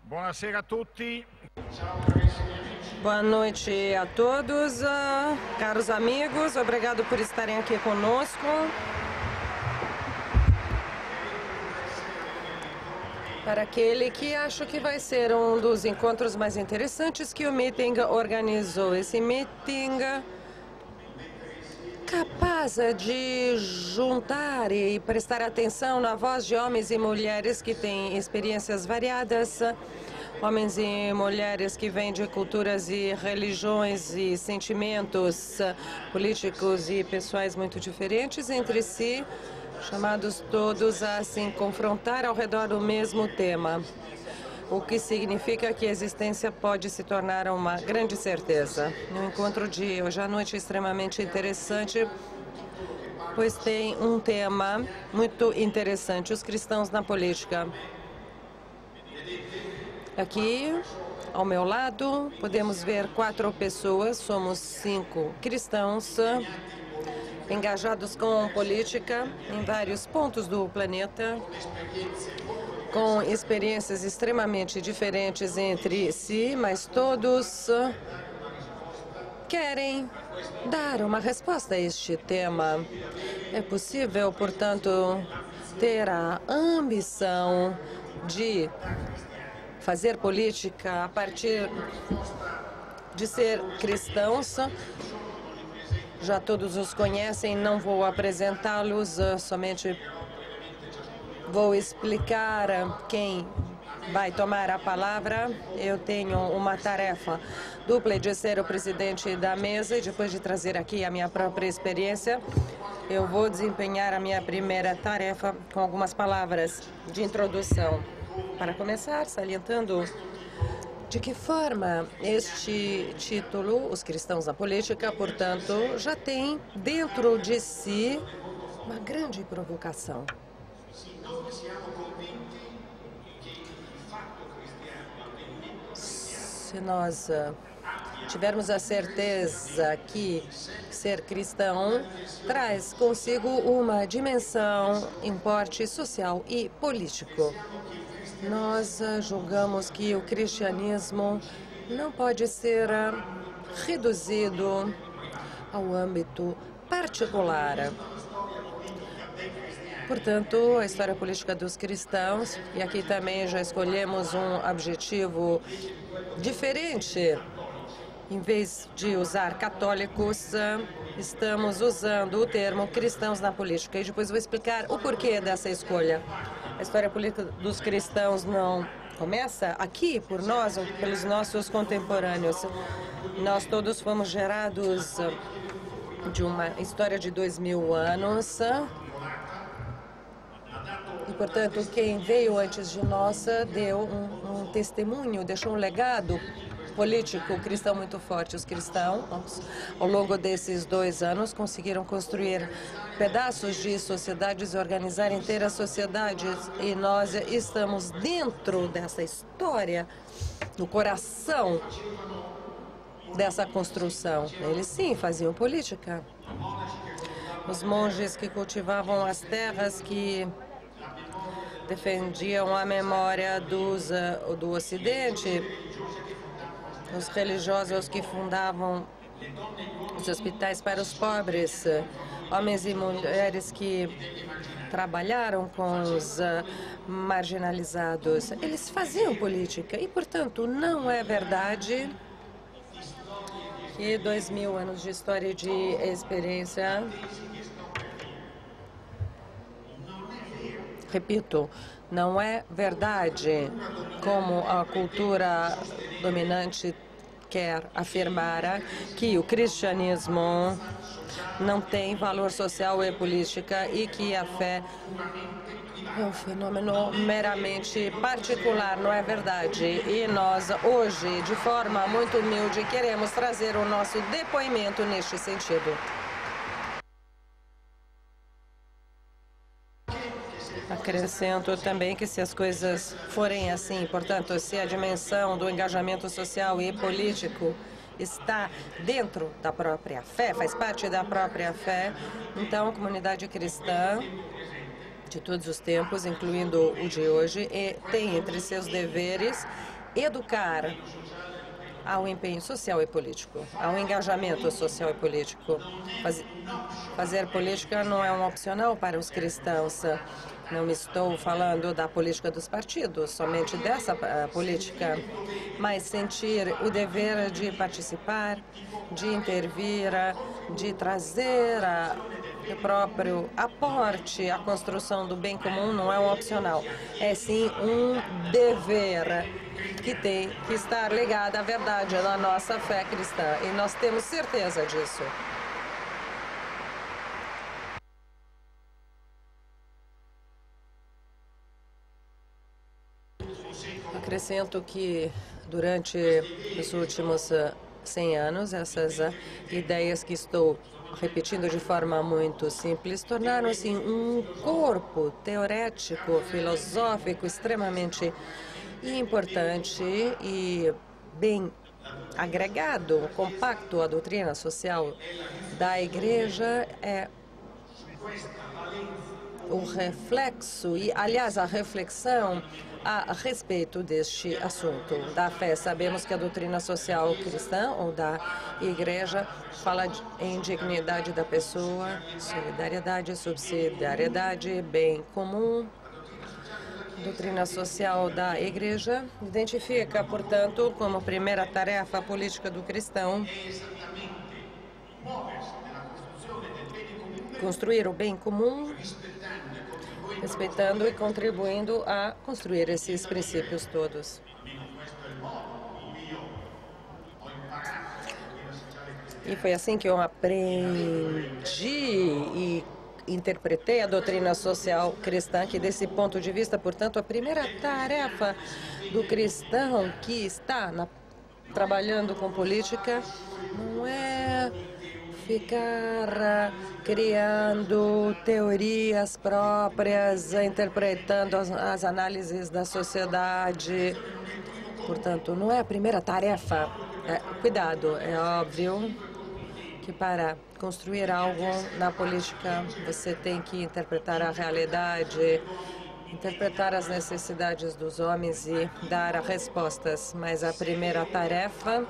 Buonasera a tutti. Boa noite a todos, caros amigos. Obrigado por estarem aqui conosco. Para aquele que acho que vai ser um dos encontros mais interessantes que o meeting organizou. Esse meeting capaz de juntar e prestar atenção na voz de homens e mulheres que têm experiências variadas, homens e mulheres que vêm de culturas e religiões e sentimentos políticos e pessoais muito diferentes entre si, chamados todos a se confrontar ao redor do mesmo tema, o que significa que a existência pode se tornar uma grande certeza. O encontro de hoje à noite é extremamente interessante, pois tem um tema muito interessante: os cristãos na política. Aqui, ao meu lado, podemos ver 4 pessoas, somos 5 cristãos engajados com política em vários pontos do planeta, com experiências extremamente diferentes entre si, mas todos querem dar uma resposta a este tema. É possível, portanto, ter a ambição de fazer política a partir de ser cristãos. Já todos os conhecem, não vou apresentá-los, somente vou explicar quem vai tomar a palavra. Eu tenho uma tarefa dupla de ser o presidente da mesa e depois de trazer aqui a minha própria experiência, eu vou desempenhar a minha primeira tarefa com algumas palavras de introdução. Para começar, salientando de que forma este título, Os Cristãos na Política, portanto, já tem dentro de si uma grande provocação. Se nós tivermos a certeza que ser cristão traz consigo uma dimensão, um porte social e político, nós julgamos que o cristianismo não pode ser reduzido ao âmbito particular. Portanto, a história política dos cristãos, e aqui também já escolhemos um objetivo diferente. Em vez de usar católicos, estamos usando o termo cristãos na política. E depois vou explicar o porquê dessa escolha. A história política dos cristãos não começa aqui por nós ou pelos nossos contemporâneos. Nós todos fomos gerados de uma história de 2000 anos. E, portanto, quem veio antes de nós deu um testemunho, deixou um legado político cristão muito forte. Os cristãos, ao longo desses 2 anos, conseguiram construir pedaços de sociedades e organizar inteiras sociedades. E nós estamos dentro dessa história, no coração dessa construção. Eles, sim, faziam política. Os monges que cultivavam as terras, que defendiam a memória do Ocidente, os religiosos que fundavam os hospitais para os pobres, homens e mulheres que trabalharam com os marginalizados. Eles faziam política e, portanto, não é verdade que 2000 anos de história e de experiência, repito, não é verdade, como a cultura dominante quer afirmar, que o cristianismo não tem valor social e política e que a fé é um fenômeno meramente particular. Não é verdade. E nós, hoje, de forma muito humilde, queremos trazer o nosso depoimento neste sentido. Acrescento também que se as coisas forem assim, portanto, se a dimensão do engajamento social e político está dentro da própria fé, faz parte da própria fé, então a comunidade cristã de todos os tempos, incluindo o de hoje, tem entre seus deveres educar ao empenho social e político, ao engajamento social e político. Fazer política não é um opcional para os cristãos. Não estou falando da política dos partidos, somente dessa política, mas sentir o dever de participar, de intervir, de trazer o próprio aporte à construção do bem comum não é um opcional, é sim um dever que tem que estar ligado à verdade da nossa fé cristã, e nós temos certeza disso. Acrescento que durante os últimos 100 anos, essas ideias que estou repetindo de forma muito simples tornaram-se um corpo teorético, filosófico extremamente importante e bem agregado, compacto. A doutrina social da Igreja é o reflexo e, aliás, a reflexão a respeito deste assunto da fé. Sabemos que a doutrina social cristã ou da Igreja fala em dignidade da pessoa, solidariedade, subsidiariedade, bem comum. A doutrina social da Igreja identifica, portanto, como primeira tarefa política do cristão construir o bem comum, respeitando e contribuindo a construir esses princípios todos. E foi assim que eu aprendi e interpretei a doutrina social cristã, que desse ponto de vista, portanto, a primeira tarefa do cristão que está trabalhando com política não é ficar criando teorias próprias, interpretando as análises da sociedade. Portanto, não é a primeira tarefa. Cuidado, é óbvio que para construir algo na política você tem que interpretar a realidade, interpretar as necessidades dos homens e dar respostas. Mas a primeira tarefa,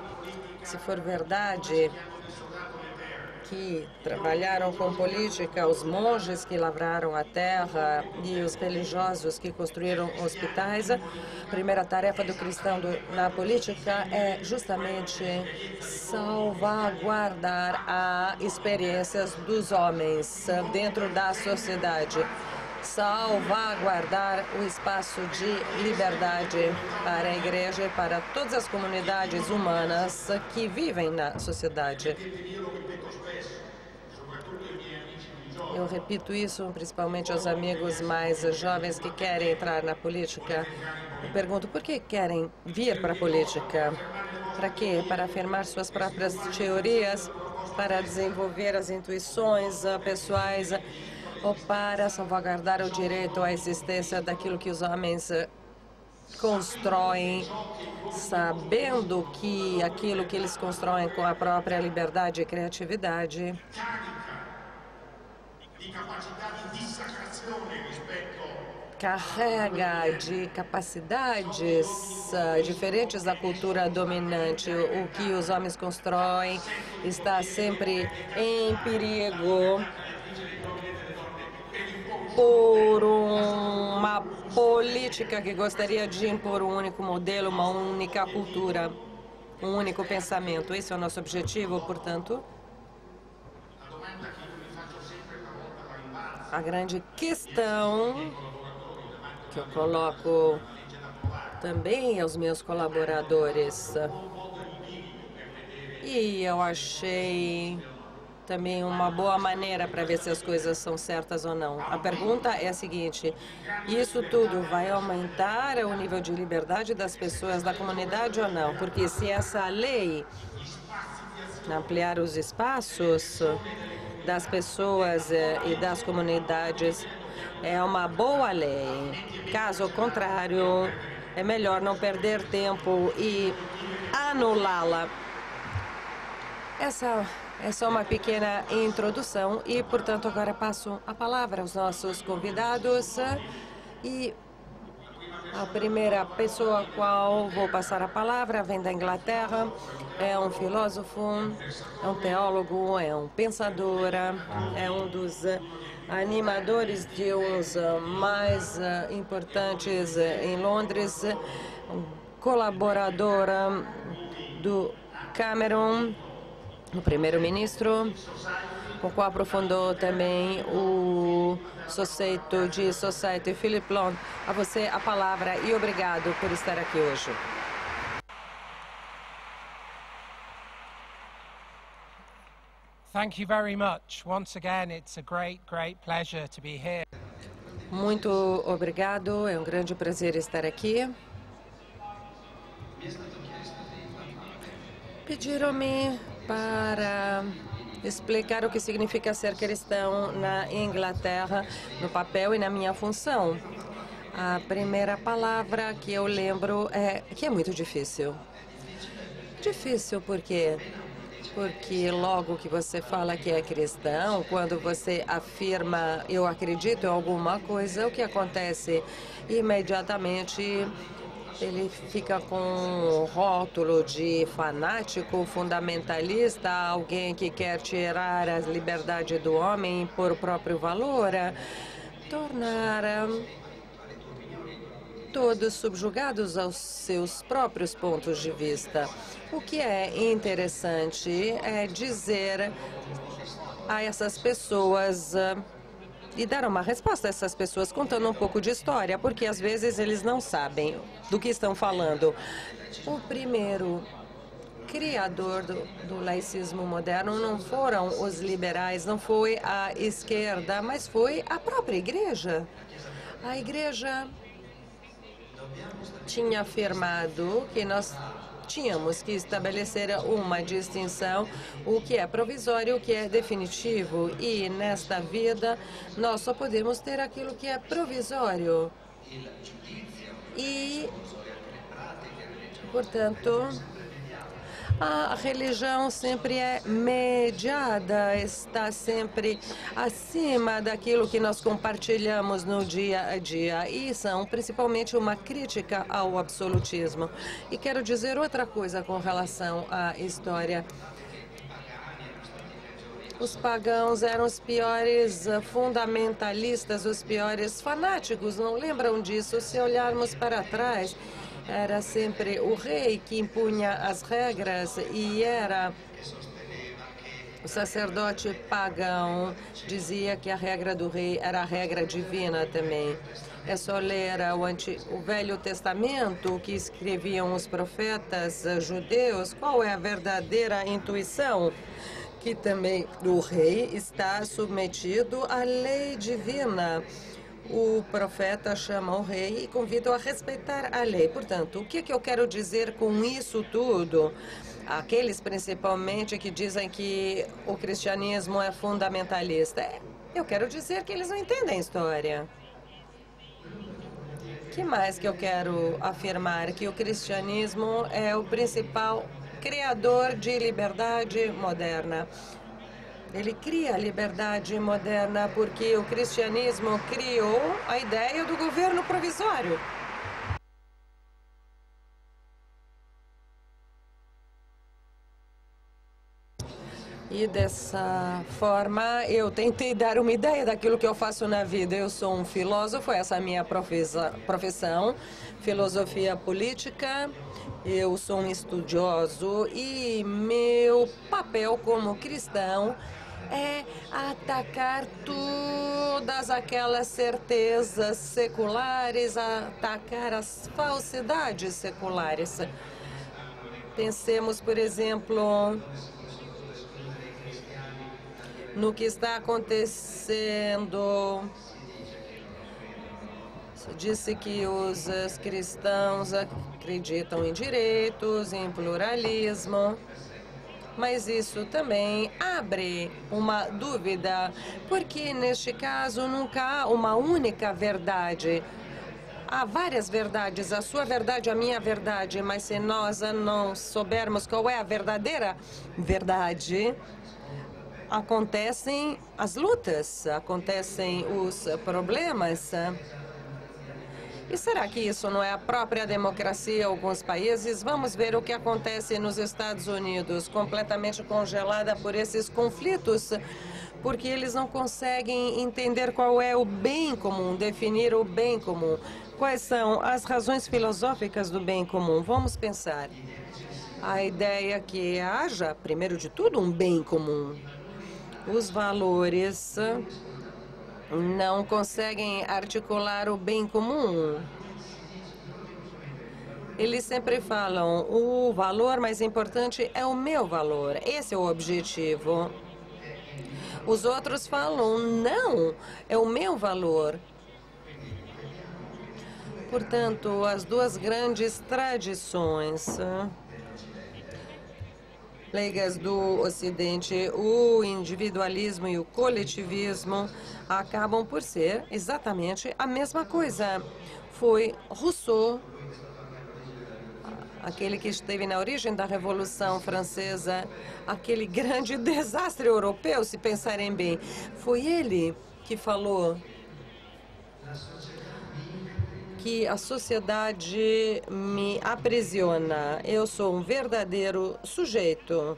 se for verdade que trabalharam com política, os monges que lavraram a terra e os religiosos que construíram hospitais, a primeira tarefa do cristão na política é justamente salvaguardar as experiências dos homens dentro da sociedade, salvaguardar o espaço de liberdade para a Igreja e para todas as comunidades humanas que vivem na sociedade. Eu repito isso principalmente aos amigos mais jovens que querem entrar na política. Eu pergunto, por que querem vir para a política? Para quê? Para afirmar suas próprias teorias, para desenvolver as intuições pessoais ou para salvaguardar o direito à existência daquilo que os homens constroem, sabendo que aquilo que eles constroem com a própria liberdade e criatividade carrega de capacidades diferentes da cultura dominante. O que os homens constroem está sempre em perigo por uma política que gostaria de impor um único modelo, uma única cultura, um único pensamento. Esse é o nosso objetivo, portanto. A grande questão que eu coloco também aos meus colaboradores, e eu achei também uma boa maneira para ver se as coisas são certas ou não. A pergunta é a seguinte: isso tudo vai aumentar o nível de liberdade das pessoas da comunidade ou não? Porque se essa lei ampliar os espaços das pessoas e das comunidades é uma boa lei. Caso contrário, é melhor não perder tempo e anulá-la. Essa é só uma pequena introdução e, portanto, agora passo a palavra aos nossos convidados e A primeira pessoa a qual vou passar a palavra vem da Inglaterra, é um filósofo, é um teólogo, é um pensador, é um dos animadores de uns mais importantes em Londres, um colaborador do Cameron, o primeiro-ministro, com o qual aprofundou também o conceito de Society. Philip Long, a você a palavra e obrigado por estar aqui hoje. Thank you very much. Once again, it's a great pleasure to be here. Muito obrigado, é um grande prazer estar aqui. Pediram-me para explicar o que significa ser cristão na Inglaterra, no papel e na minha função. A primeira palavra que eu lembro é que é muito difícil. Difícil por quê? Porque logo que você fala que é cristão, quando você afirma eu acredito em alguma coisa, o que acontece imediatamente? Ele fica com um rótulo de fanático, fundamentalista, alguém que quer tirar a liberdade do homem por o próprio valor, tornar todos subjugados aos seus próprios pontos de vista. O que é interessante é dizer a essas pessoas e dar uma resposta a essas pessoas contando um pouco de história, porque às vezes eles não sabem do que estão falando. O primeiro criador do laicismo moderno não foram os liberais, não foi a esquerda, mas foi a própria igreja. A igreja tinha afirmado que nós tínhamos que estabelecer uma distinção, o que é provisório e o que é definitivo. E nesta vida, nós só podemos ter aquilo que é provisório. E, portanto, a religião sempre é mediada, está sempre acima daquilo que nós compartilhamos no dia a dia. E são principalmente uma crítica ao absolutismo. E quero dizer outra coisa com relação à história. Os pagãos eram os piores fundamentalistas, os piores fanáticos. Não lembram disso? Se olharmos para trás, era sempre o rei que impunha as regras e era o sacerdote pagão. Dizia que a regra do rei era a regra divina também. É só ler o Velho Testamento, que escreviam os profetas judeus, qual é a verdadeira intuição? Que também o rei está submetido à lei divina. O profeta chama o rei e convida-o a respeitar a lei. Portanto, o que eu quero dizer com isso tudo? Aqueles, principalmente, que dizem que o cristianismo é fundamentalista. Eu quero dizer que eles não entendem a história. O que mais que eu quero afirmar? Que o cristianismo é o principal criador de liberdade moderna. Ele cria a liberdade moderna porque o cristianismo criou a ideia do governo provisório. E dessa forma, eu tentei dar uma ideia daquilo que eu faço na vida. Eu sou um filósofo, essa é a minha profissão, filosofia política. Eu sou um estudioso e meu papel como cristão é atacar todas aquelas certezas seculares, atacar as falsidades seculares. Pensemos, por exemplo, no que está acontecendo. Disse que os cristãos acreditam em direitos, em pluralismo, mas isso também abre uma dúvida, porque neste caso nunca há uma única verdade. Há várias verdades, a sua verdade, a minha verdade, mas se nós não soubermos qual é a verdadeira verdade, acontecem as lutas, acontecem os problemas. E será que isso não é a própria democracia em alguns países? Vamos ver o que acontece nos Estados Unidos, completamente congelada por esses conflitos, porque eles não conseguem entender qual é o bem comum, definir o bem comum. Quais são as razões filosóficas do bem comum? Vamos pensar. A ideia que haja, primeiro de tudo, um bem comum. Os valores não conseguem articular o bem comum. Eles sempre falam, o valor mais importante é o meu valor. Esse é o objetivo. Os outros falam, não, é o meu valor. Portanto, as duas grandes tradições leigas do Ocidente, o individualismo e o coletivismo, acabam por ser exatamente a mesma coisa. Foi Rousseau, aquele que esteve na origem da Revolução Francesa, aquele grande desastre europeu, se pensarem bem. Foi ele que falou que a sociedade me aprisiona. Eu sou um verdadeiro sujeito.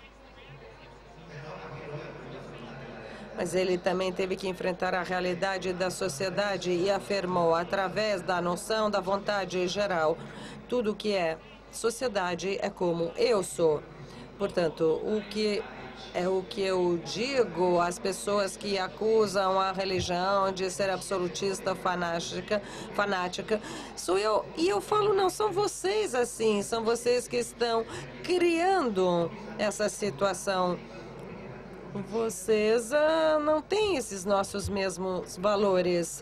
Mas ele também teve que enfrentar a realidade da sociedade e afirmou, através da noção da vontade geral, tudo que é sociedade é como eu sou. Portanto, o que eu digo às pessoas que acusam a religião de ser absolutista, fanática, sou eu. E eu falo, não, são vocês assim, são vocês que estão criando essa situação. Vocês não têm esses nossos mesmos valores.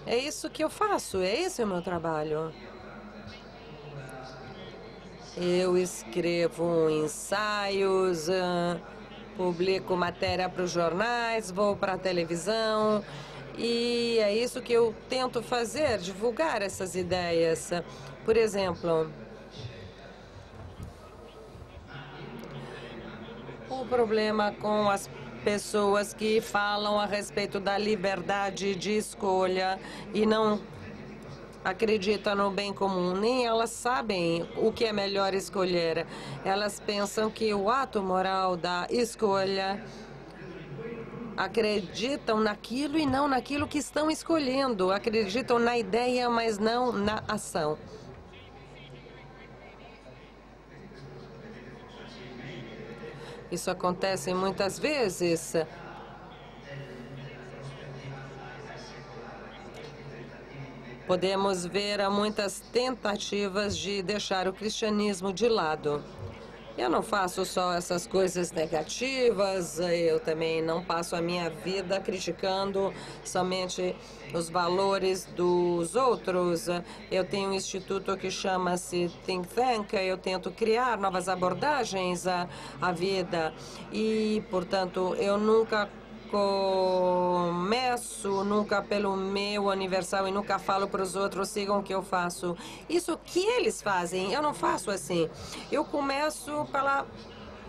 É isso que eu faço, é esse o meu trabalho. Eu escrevo ensaios, publico matéria para os jornais, vou para a televisão, e é isso que eu tento fazer, divulgar essas ideias. Por exemplo, o problema com as pessoas que falam a respeito da liberdade de escolha e não acreditam no bem comum, nem elas sabem o que é melhor escolher. Elas pensam que o ato moral da escolha, acreditam naquilo e não naquilo que estão escolhendo. Acreditam na ideia, mas não na ação. Isso acontece muitas vezes. Podemos ver muitas tentativas de deixar o cristianismo de lado. Eu não faço só essas coisas negativas, eu também não passo a minha vida criticando somente os valores dos outros. Eu tenho um instituto que chama-se Think Tank, eu tento criar novas abordagens à vida e, portanto, eu nunca começo nunca pelo meu aniversário e nunca falo para os outros, sigam o que eu faço. Isso que eles fazem, eu não faço assim. Eu começo pela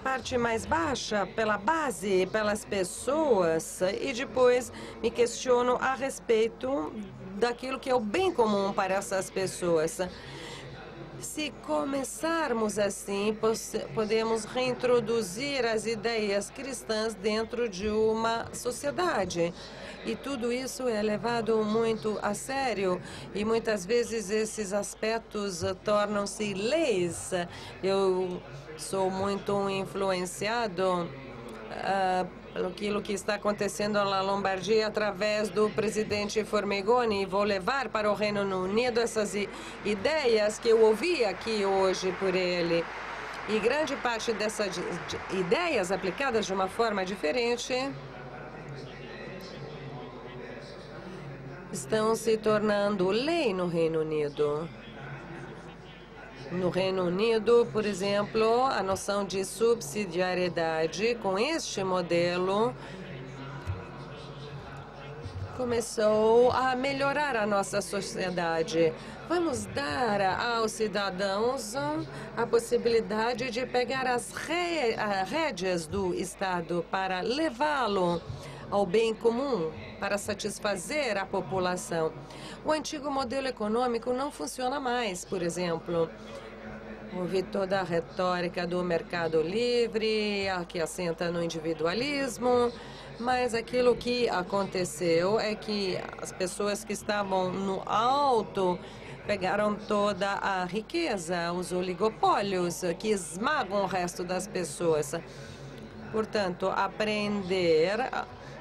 parte mais baixa, pela base, pelas pessoas, e depois me questiono a respeito daquilo que é o bem comum para essas pessoas. Se começarmos assim, podemos reintroduzir as ideias cristãs dentro de uma sociedade. E tudo isso é levado muito a sério e muitas vezes esses aspectos tornam-se leis. Eu sou muito influenciado pelo aquilo que está acontecendo na Lombardia através do presidente Formigoni, e vou levar para o Reino Unido essas ideias que eu ouvi aqui hoje por ele. E grande parte dessas ideias aplicadas de uma forma diferente estão se tornando lei no Reino Unido. No Reino Unido, por exemplo, a noção de subsidiariedade, com este modelo, começou a melhorar a nossa sociedade. Vamos dar aos cidadãos a possibilidade de pegar as rédeas do Estado para levá-lo ao bem comum. para satisfazer a população. O antigo modelo econômico não funciona mais, por exemplo. Houve toda a retórica do mercado livre, que assenta no individualismo, mas aquilo que aconteceu é que as pessoas que estavam no alto pegaram toda a riqueza, os oligopólios que esmagam o resto das pessoas. Portanto, aprender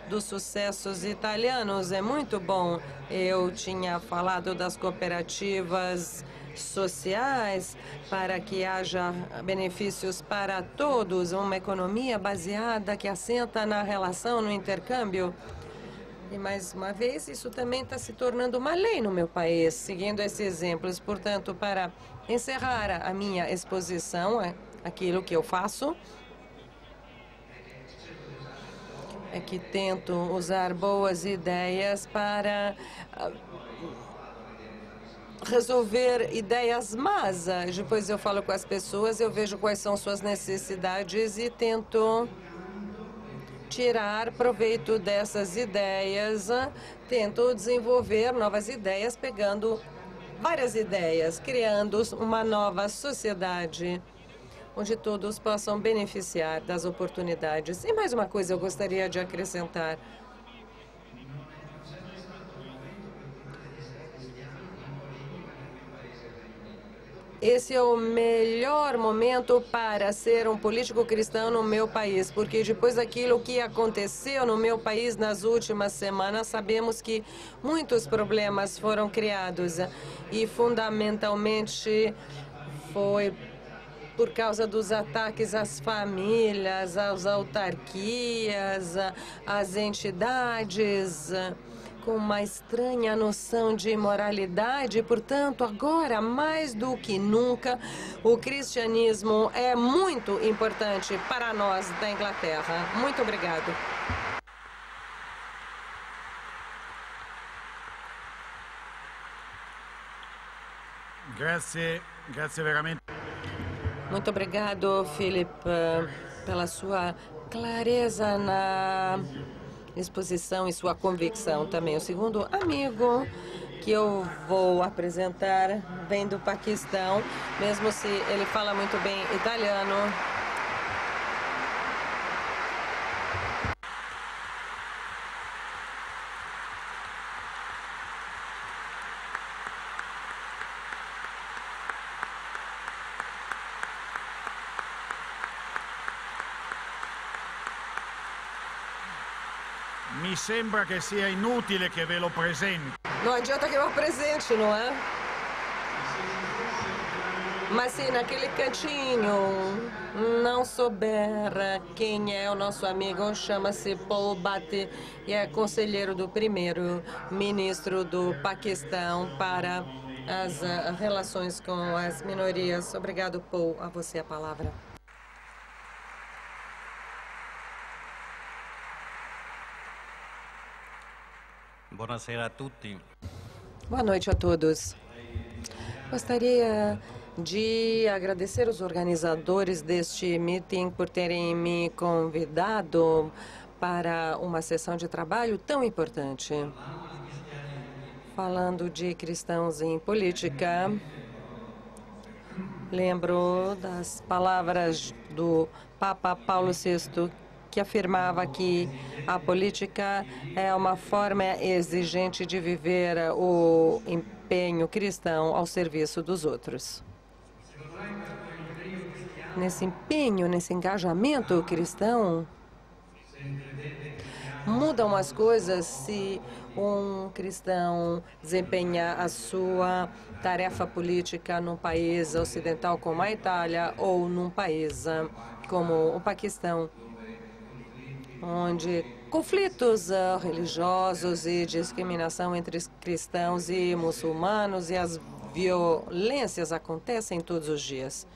dos sucessos italianos é muito bom. Eu tinha falado das cooperativas sociais para que haja benefícios para todos, uma economia baseada que assenta na relação, no intercâmbio. E, mais uma vez, isso também está se tornando uma lei no meu país, seguindo esses exemplos. Portanto, para encerrar a minha exposição, aquilo que eu faço é que tento usar boas ideias para resolver ideias más. Depois eu falo com as pessoas, eu vejo quais são suas necessidades e tento tirar proveito dessas ideias. Tento desenvolver novas ideias, pegando várias ideias, criando uma nova sociedade onde todos possam beneficiar das oportunidades. E mais uma coisa eu gostaria de acrescentar. Esse é o melhor momento para ser um político cristão no meu país, porque depois daquilo que aconteceu no meu país nas últimas semanas, sabemos que muitos problemas foram criados e, fundamentalmente, foi por causa dos ataques às famílias, às autarquias, às entidades, com uma estranha noção de moralidade. Portanto, agora, mais do que nunca, o cristianismo é muito importante para nós da Inglaterra. Muito obrigado. Grazie veramente. Muito obrigado, Philip, pela sua clareza na exposição e sua convicção também. O segundo amigo que eu vou apresentar vem do Paquistão, mesmo se ele fala muito bem italiano. Mi sembra che sia inutile che ve lo presenti. Não adianta que eu apresente, não é? Mas se naquele cantinho não souber quem é o nosso amigo, chama-se Paul Bhatti e é conselheiro do primeiro-ministro do Paquistão para as relações com as minorias. Obrigado, Paul. A você a palavra. Buonasera a tutti. Boa noite a todos. Gostaria de agradecer os organizadores deste meeting por terem me convidado para uma sessão de trabalho tão importante. Falando de cristãos em política, lembro das palavras do Papa Paulo VI, que afirmava que a política é uma forma exigente de viver o empenho cristão ao serviço dos outros. Nesse empenho, nesse engajamento cristão, mudam as coisas se um cristão desempenhar a sua tarefa política num país ocidental como a Itália ou num país como o Paquistão, onde conflitos religiosos e discriminação entre cristãos e muçulmanos e as violências acontecem todos os dias.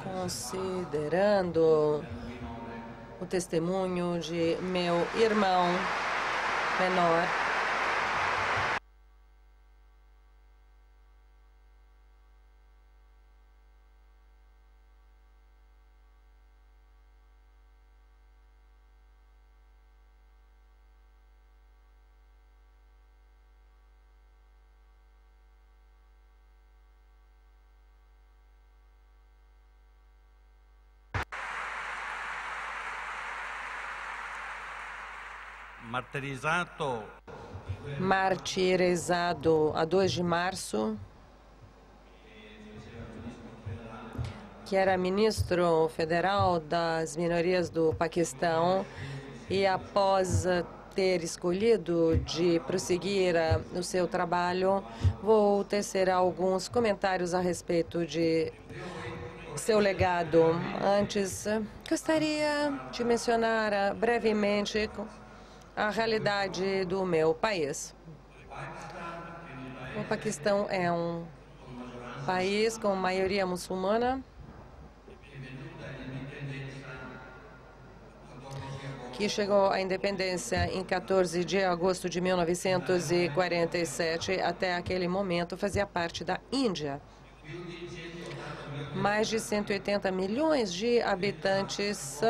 Considerando o testemunho de meu irmão menor, martirizado a 2 de março, que era ministro federal das minorias do Paquistão, e após ter escolhido de prosseguir o seu trabalho, vou tecer alguns comentários a respeito de seu legado. Antes, gostaria de mencionar brevemente a realidade do meu país. O Paquistão é um país com maioria muçulmana, que chegou à independência em 14 de agosto de 1947. Até aquele momento fazia parte da Índia. Mais de 180 milhões de habitantes,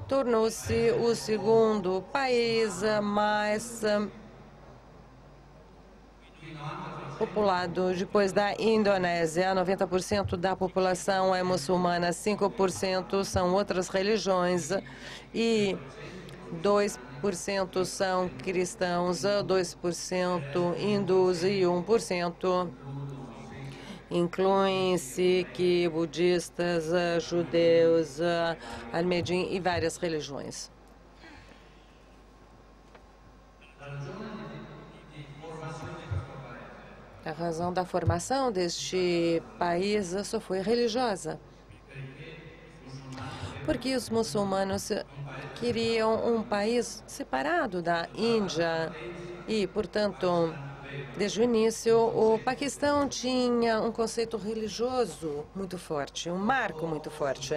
tornou-se o segundo país mais populado depois da Indonésia. 90% da população é muçulmana, 5% são outras religiões e 2% são cristãos, 2% hindus e 1% incluem-se que budistas, judeus, almedim e várias religiões. A razão da formação deste país só foi religiosa, porque os muçulmanos queriam um país separado da Índia e, portanto, desde o início, o Paquistão tinha um conceito religioso muito forte, um marco muito forte.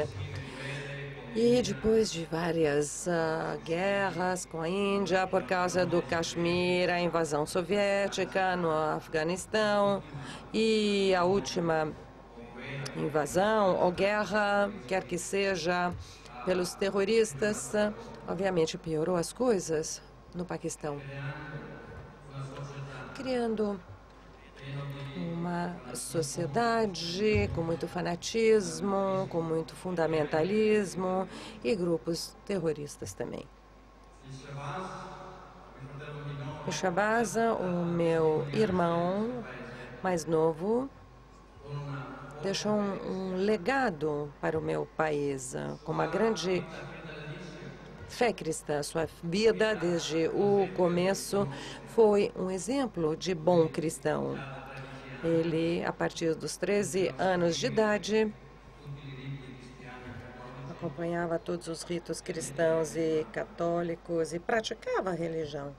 E depois de várias guerras com a Índia, por causa do Caxemir, a invasão soviética no Afeganistão e a última invasão ou guerra, quer que seja, pelos terroristas, obviamente piorou as coisas no Paquistão, criando uma sociedade com muito fanatismo, com muito fundamentalismo e grupos terroristas também. O Shahbaz, o meu irmão mais novo, deixou um legado para o meu país, com uma grande fé cristã. Sua vida, desde o começo, foi um exemplo de bom cristão. Ele, a partir dos 13 anos de idade, acompanhava todos os ritos cristãos e católicos e praticava a religião.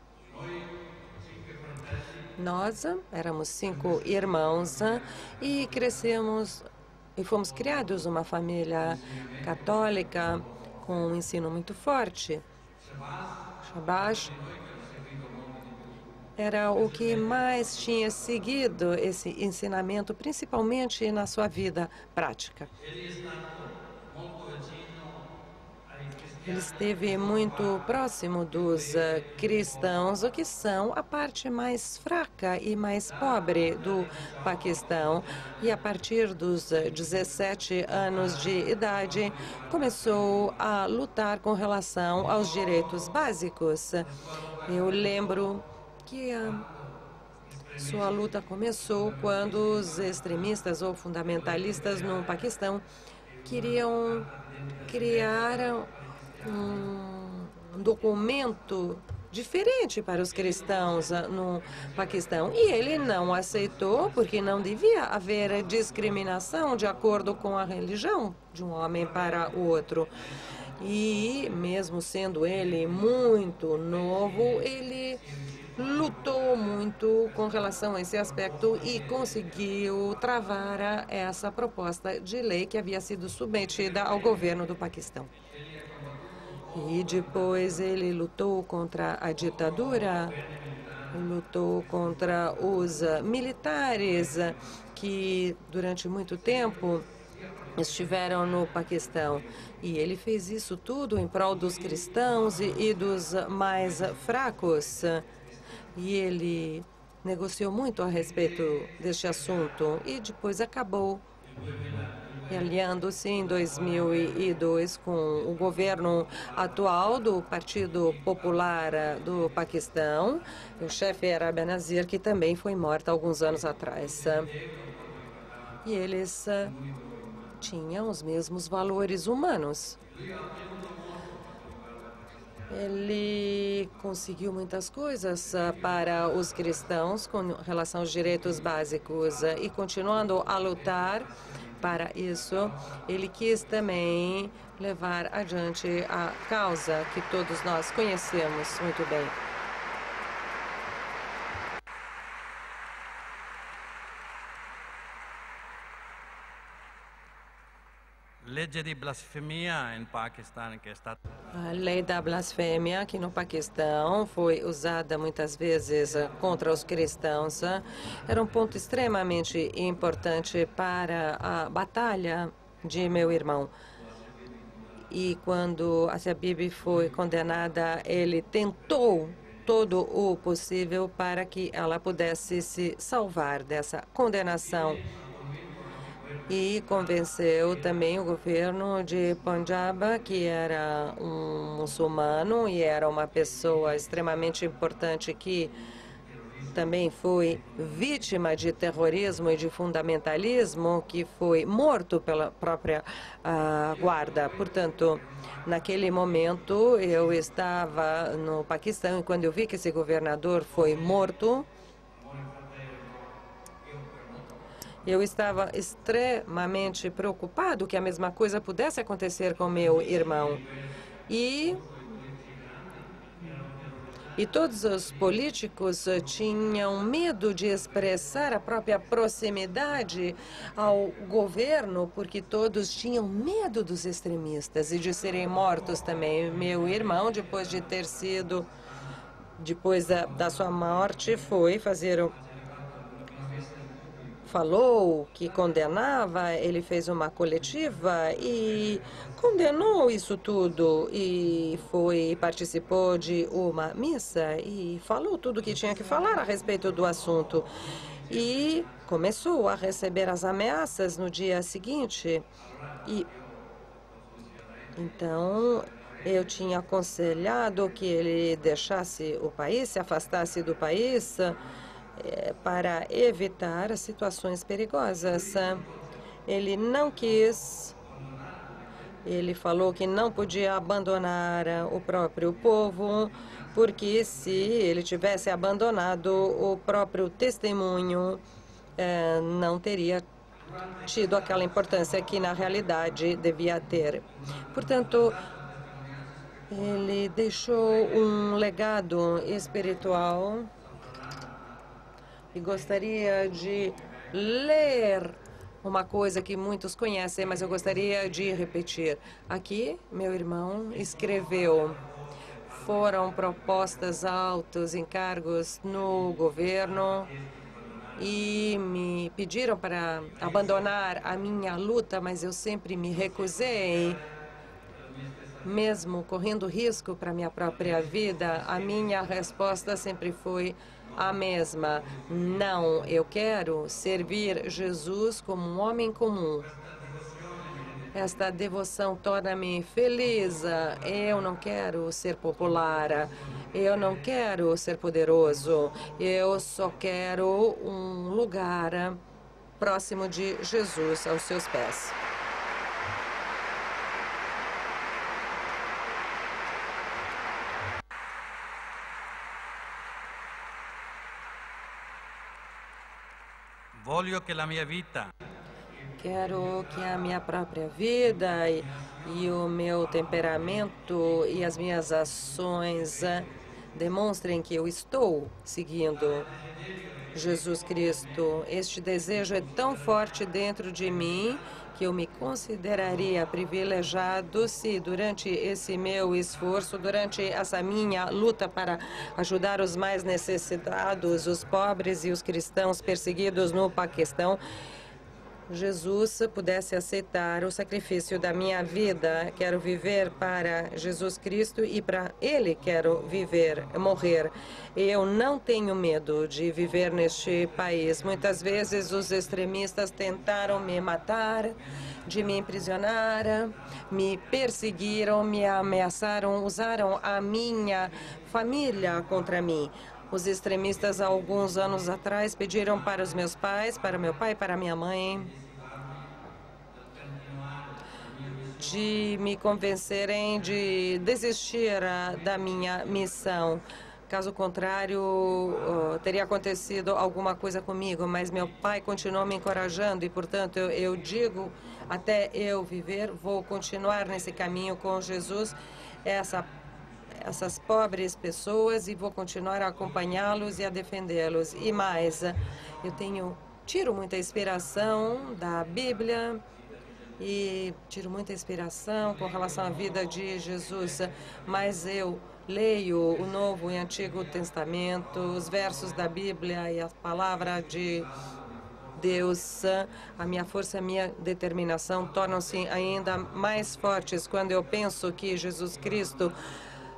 Nós éramos 5 irmãos e crescemos e fomos criados numa família católica com um ensino muito forte. Shahbaz era o que mais tinha seguido esse ensinamento, principalmente na sua vida prática. Ele esteve muito próximo dos cristãos, o que são a parte mais fraca e mais pobre do Paquistão. E a partir dos 17 anos de idade, começou a lutar com relação aos direitos básicos. Eu lembro que a sua luta começou quando os extremistas ou fundamentalistas no Paquistão queriam criar um documento diferente para os cristãos no Paquistão. E ele não aceitou, porque não devia haver discriminação de acordo com a religião de um homem para o outro. E, mesmo sendo ele muito novo, ele lutou muito com relação a esse aspecto e conseguiu travar essa proposta de lei que havia sido submetida ao governo do Paquistão. E depois ele lutou contra a ditadura, lutou contra os militares que durante muito tempo estiveram no Paquistão. E ele fez isso tudo em prol dos cristãos e dos mais fracos. E ele negociou muito a respeito deste assunto e depois acabou e aliando-se em 2002 com o governo atual do Partido Popular do Paquistão. O chefe era Benazir, que também foi morto alguns anos atrás. E eles tinham os mesmos valores humanos. Ele conseguiu muitas coisas para os cristãos com relação aos direitos básicos e continuando a lutar para isso, ele quis também levar adiante a causa que todos nós conhecemos muito bem. Legge di blasfemia in Pakistan che è stata A lei da blasfêmia aqui no Paquistão foi usada muitas vezes contra os cristãos. Era um ponto extremamente importante para a batalha de meu irmão. E quando a Asia Bibi foi condenada, ele tentou todo o possível para que ela pudesse se salvar dessa condenação. E convenceu também o governo de Punjab, que era um muçulmano e era uma pessoa extremamente importante que também foi vítima de terrorismo e de fundamentalismo, que foi morto pela própria guarda. Portanto, naquele momento, eu estava no Paquistão e quando eu vi que esse governador foi morto, eu estava extremamente preocupado que a mesma coisa pudesse acontecer com meu irmão. E todos os políticos tinham medo de expressar a própria proximidade ao governo, porque todos tinham medo dos extremistas e de serem mortos também. Meu irmão, depois da sua morte, foi fazer falou que condenava, ele fez uma coletiva e condenou isso tudo e participou de uma missa e falou tudo o que tinha que falar a respeito do assunto. E começou a receber as ameaças no dia seguinte. E então eu tinha aconselhado que ele deixasse o país, se afastasse do país, para evitar situações perigosas. Ele não quis. Ele falou que não podia abandonar o próprio povo, porque se ele tivesse abandonado o próprio testemunho, não teria tido aquela importância que, na realidade, devia ter. Portanto, ele deixou um legado espiritual. E gostaria de ler uma coisa que muitos conhecem, mas eu gostaria de repetir. Aqui, meu irmão escreveu: foram propostas altos encargos no governo e me pediram para abandonar a minha luta, mas eu sempre me recusei. Mesmo correndo risco para minha própria vida, a minha resposta sempre foi a mesma: não, eu quero servir Jesus como um homem comum. Esta devoção torna-me feliz. Eu não quero ser popular, eu não quero ser poderoso, eu só quero um lugar próximo de Jesus, aos seus pés. Voglio che la mia vita Quero que a minha própria vida e o meu temperamento e as minhas ações demonstrem que eu estou seguindo Jesus Cristo. Este desejo é tão forte dentro de mim que eu me consideraria privilegiado se durante esse meu esforço, durante essa minha luta para ajudar os mais necessitados, os pobres e os cristãos perseguidos no Paquistão, Jesus pudesse aceitar o sacrifício da minha vida. Quero viver para Jesus Cristo e para Ele quero viver, morrer. Eu não tenho medo de viver neste país. Muitas vezes os extremistas tentaram me matar, de me aprisionar, me perseguiram, me ameaçaram, usaram a minha família contra mim. Os extremistas, há alguns anos atrás, pediram para os meus pais, para meu pai e para minha mãe, de me convencerem de desistir da minha missão. Caso contrário, teria acontecido alguma coisa comigo, mas meu pai continuou me encorajando e, portanto, eu digo, até eu viver, vou continuar nesse caminho com Jesus, essas pobres pessoas, e vou continuar a acompanhá-los e a defendê-los. E mais, eu tiro muita inspiração da Bíblia e tiro muita inspiração com relação à vida de Jesus, mas eu leio o Novo e Antigo Testamento, os versos da Bíblia e a palavra de Deus, a minha força e a minha determinação tornam-se ainda mais fortes quando eu penso que Jesus Cristo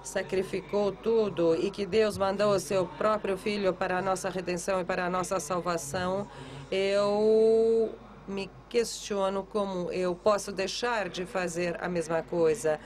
sacrificou tudo e que Deus mandou o seu próprio Filho para a nossa redenção e para a nossa salvação. Eu me questiono como eu posso deixar de fazer a mesma coisa.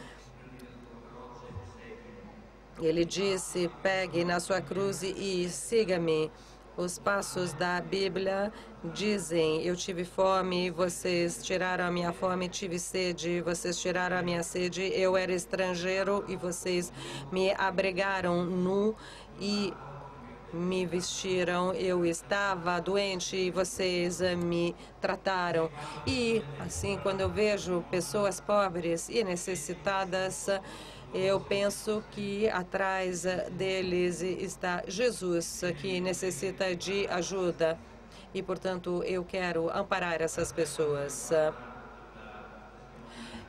Ele disse, pegue na sua cruz e siga-me. Os passos da Bíblia dizem, eu tive fome, vocês tiraram a minha fome, tive sede, vocês tiraram a minha sede, eu era estrangeiro e vocês me abrigaram nu e me vestiram, eu estava doente e vocês me trataram. E assim, quando eu vejo pessoas pobres e necessitadas, eu penso que atrás deles está Jesus, que necessita de ajuda. E, portanto, eu quero amparar essas pessoas.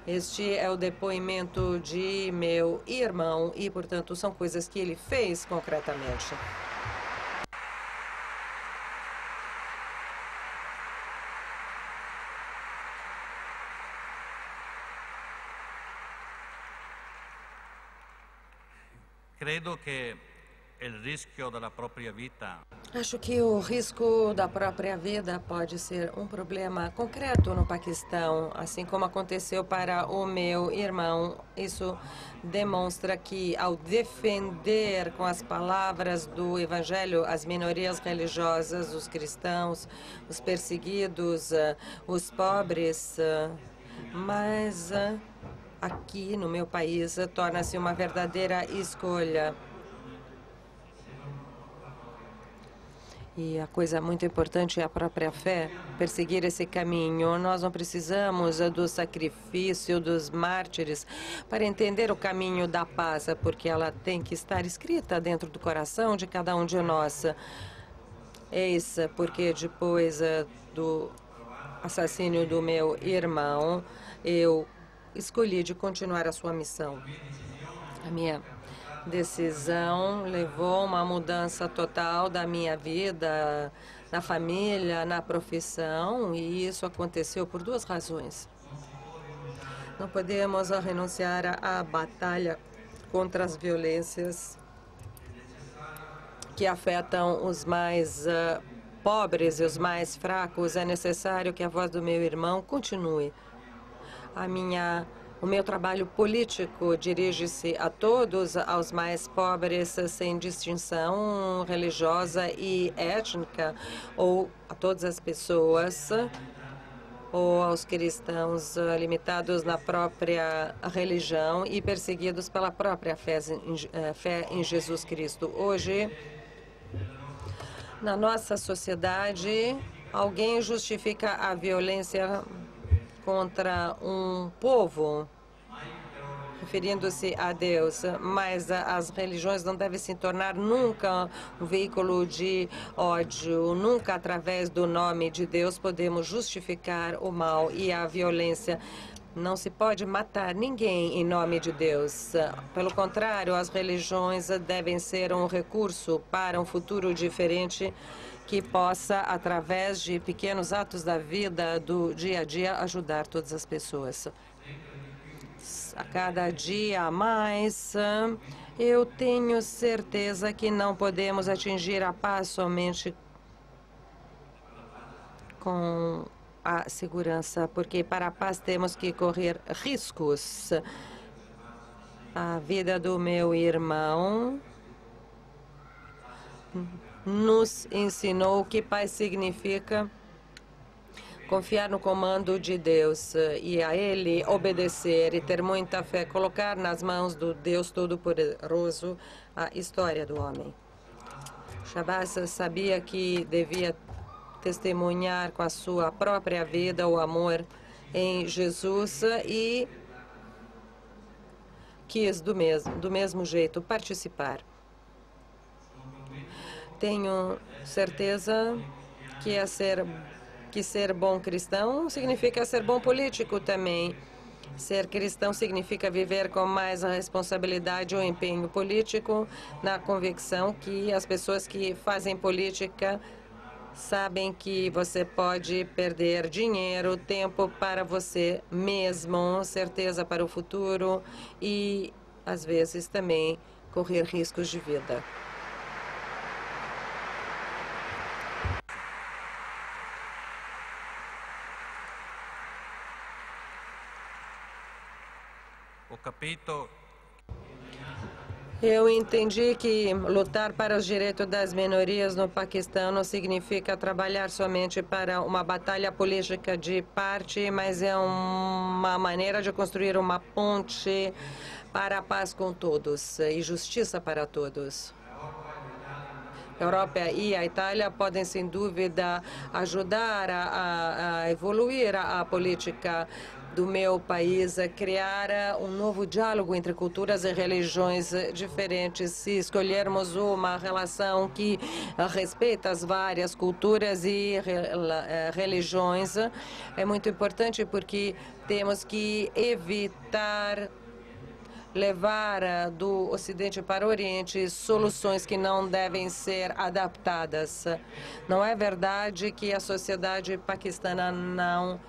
Este é o depoimento de meu irmão e, portanto, são coisas que ele fez concretamente. Credo che il rischio della propria vita Acho que o risco da própria vida pode ser um problema concreto no Paquistão, assim como aconteceu para o meu irmão. Isso demonstra que, ao defender com as palavras do Evangelho as minorias religiosas, os cristãos, os perseguidos, os pobres, mas aqui no meu país torna-se uma verdadeira escolha. E a coisa muito importante é a própria fé, perseguir esse caminho. Nós não precisamos do sacrifício dos mártires para entender o caminho da paz, porque ela tem que estar escrita dentro do coração de cada um de nós. Eis porque depois do assassínio do meu irmão, eu escolhi de continuar a sua missão. A minha decisão levou uma mudança total da minha vida, na família, na profissão, e isso aconteceu por duas razões. Não podemos renunciar à batalha contra as violências que afetam os mais pobres e os mais fracos. É necessário que a voz do meu irmão continue. O meu trabalho político dirige-se a todos, aos mais pobres, sem distinção religiosa e étnica, ou a todas as pessoas, ou aos cristãos limitados na própria religião e perseguidos pela própria fé em Jesus Cristo. Hoje, na nossa sociedade, alguém justifica a violência contra um povo, referindo-se a Deus, mas as religiões não devem se tornar nunca um veículo de ódio. Nunca, através do nome de Deus, podemos justificar o mal e a violência. Não se pode matar ninguém em nome de Deus. Pelo contrário, as religiões devem ser um recurso para um futuro diferente que possa, através de pequenos atos da vida, do dia a dia, ajudar todas as pessoas. A cada dia a mais, eu tenho certeza que não podemos atingir a paz somente com a segurança, porque para a paz temos que correr riscos. A vida do meu irmão nos ensinou que paz significa confiar no comando de Deus e a Ele obedecer e ter muita fé, colocar nas mãos do Deus Todo-Poderoso a história do homem. Shabazz sabia que devia testemunhar com a sua própria vida o amor em Jesus e quis do mesmo jeito participar. Tenho certeza que ser bom cristão significa ser bom político também. Ser cristão significa viver com mais a responsabilidade ou empenho político, na convicção que as pessoas que fazem política sabem que você pode perder dinheiro, tempo para você mesmo, certeza para o futuro e, às vezes, também correr riscos de vida. Ho capito. Eu entendi que lutar para os direitos das minorias no Paquistão não significa trabalhar somente para uma batalha política de parte, mas é uma maneira de construir uma ponte para a paz com todos e justiça para todos. A Europa e a Itália podem, sem dúvida, ajudar a evoluir a política do meu país, a criar um novo diálogo entre culturas e religiões diferentes. Se escolhermos uma relação que respeita as várias culturas e religiões, é muito importante porque temos que evitar levar do Ocidente para o Oriente soluções que não devem ser adaptadas. Não é verdade que a sociedade paquistana não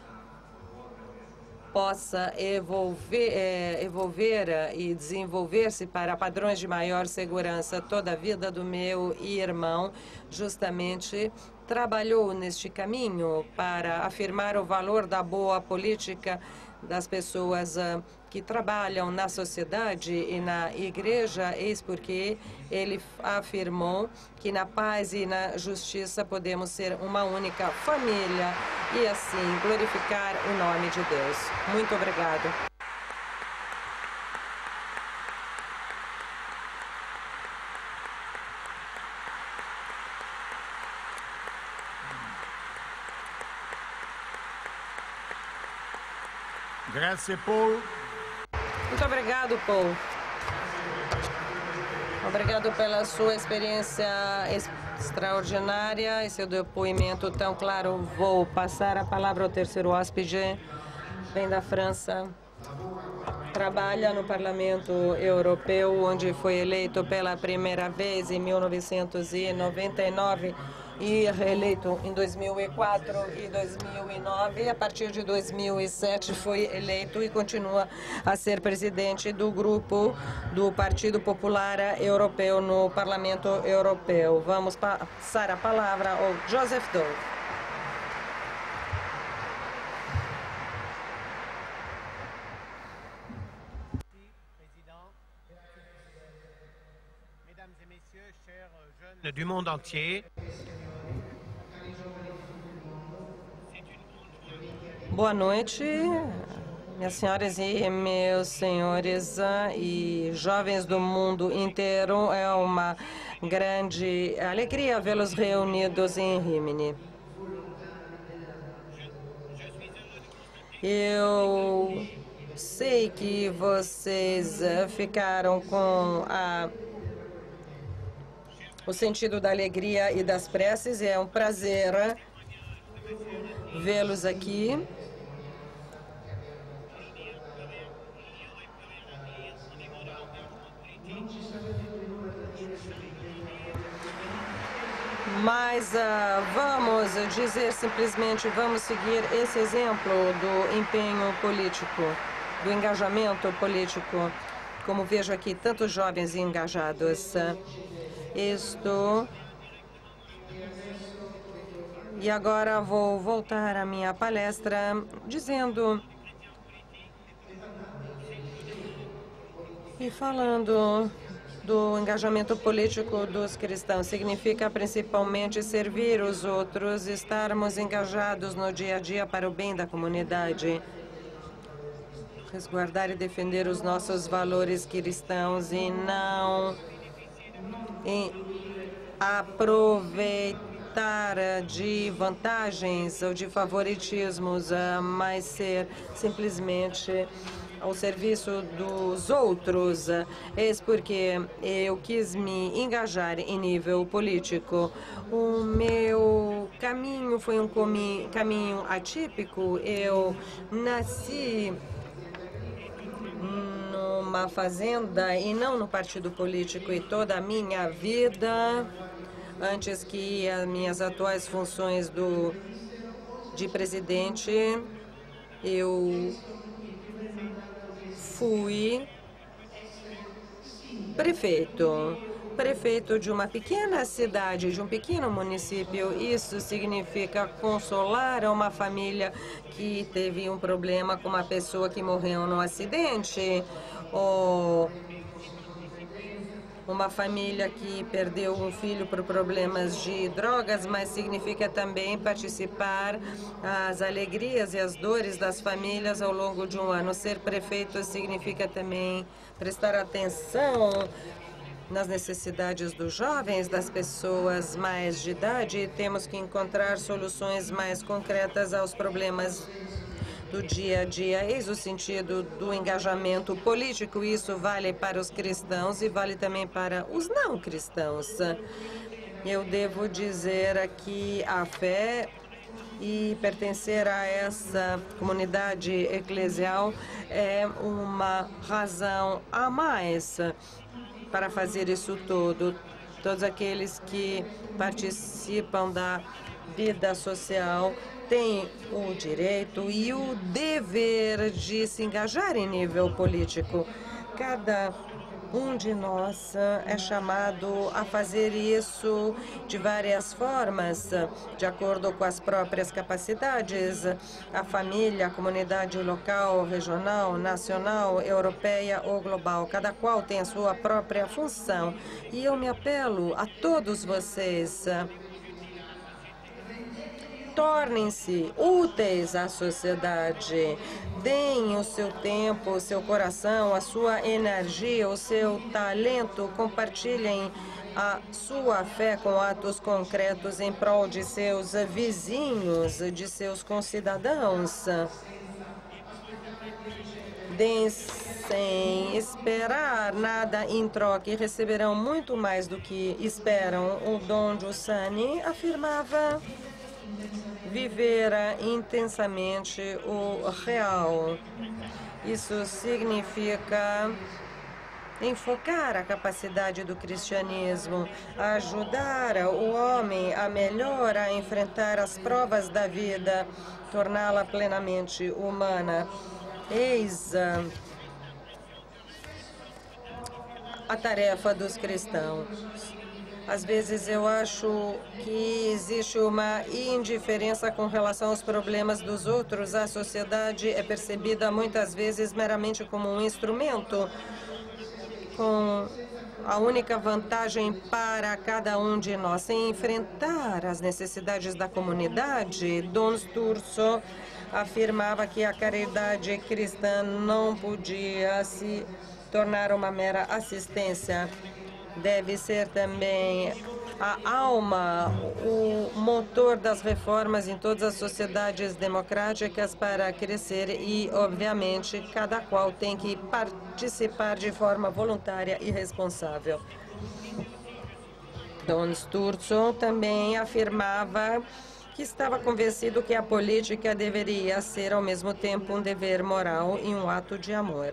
possa evolver e desenvolver-se para padrões de maior segurança. Toda a vida do meu irmão justamente trabalhou neste caminho para afirmar o valor da boa política das pessoas que trabalham na sociedade e na igreja. Eis porque ele afirmou que na paz e na justiça podemos ser uma única família e assim glorificar o nome de Deus. Muito obrigado. Grazie, Paul. Muito obrigado, Paul. Obrigado pela sua experiência extraordinária e seu depoimento tão claro. Vou passar a palavra ao terceiro hóspede. Vem da França. Trabalha no Parlamento Europeu, onde foi eleito pela primeira vez em 1999 e reeleito em 2004 e 2009. A partir de 2007 foi eleito e continua a ser presidente do grupo do Partido Popular Europeu no Parlamento Europeu. Vamos passar a palavra ao Joseph Daul. Du monde entier. Boa noite, minhas senhoras e meus senhores e jovens do mundo inteiro. É uma grande alegria vê-los reunidos em Rimini. Eu sei que vocês ficaram com o sentido da alegria e das preces. É um prazer vê-los aqui. Mas vamos dizer simplesmente, vamos seguir esse exemplo do empenho político, do engajamento político. Como vejo aqui tantos jovens engajados. E agora vou voltar à minha palestra dizendo e falando do engajamento político dos cristãos. Significa principalmente servir os outros, estarmos engajados no dia a dia para o bem da comunidade, resguardar e defender os nossos valores cristãos e não aproveitar de vantagens ou de favoritismos, mas ser simplesmente ao serviço dos outros. Eis porque eu quis me engajar em nível político. O meu caminho foi um caminho atípico. Eu nasci numa fazenda e não no partido político, e toda a minha vida, antes que as minhas atuais funções de presidente, eu fui prefeito de uma pequena cidade, de um pequeno município. Isso significa consolar uma família que teve um problema com uma pessoa que morreu num acidente, ou uma família que perdeu um filho por problemas de drogas, mas significa também participar das alegrias e as dores das famílias ao longo de um ano. Ser prefeito significa também prestar atenção nas necessidades dos jovens, das pessoas mais de idade, e temos que encontrar soluções mais concretas aos problemas do dia a dia. Eis o sentido do engajamento político. Isso vale para os cristãos e vale também para os não cristãos. Eu devo dizer que a fé e pertencer a essa comunidade eclesial é uma razão a mais para fazer isso tudo. Todos aqueles que participam da vida social têm o direito e o dever de se engajar em nível político. Cada um de nós é chamado a fazer isso de várias formas, de acordo com as próprias capacidades. A família, a comunidade local, regional, nacional, europeia ou global. Cada qual tem a sua própria função. E eu me apelo a todos vocês: tornem-se úteis à sociedade. Deem o seu tempo, o seu coração, a sua energia, o seu talento. Compartilhem a sua fé com atos concretos em prol de seus vizinhos, de seus concidadãos. Deem sem esperar nada em troca e receberão muito mais do que esperam. O Dom Giussani afirmava: viver intensamente o real. Isso significa enfocar a capacidade do cristianismo, ajudar o homem a melhor a enfrentar as provas da vida, torná-la plenamente humana. Eis a tarefa dos cristãos. Às vezes eu acho que existe uma indiferença com relação aos problemas dos outros. A sociedade é percebida muitas vezes meramente como um instrumento, com a única vantagem para cada um de nós. Sem enfrentar as necessidades da comunidade, Dom Sturzo afirmava que a caridade cristã não podia se tornar uma mera assistência. Deve ser também a alma, o motor das reformas em todas as sociedades democráticas para crescer e, obviamente, cada qual tem que participar de forma voluntária e responsável. Dom Sturzo também afirmava que estava convencido que a política deveria ser, ao mesmo tempo, um dever moral e um ato de amor.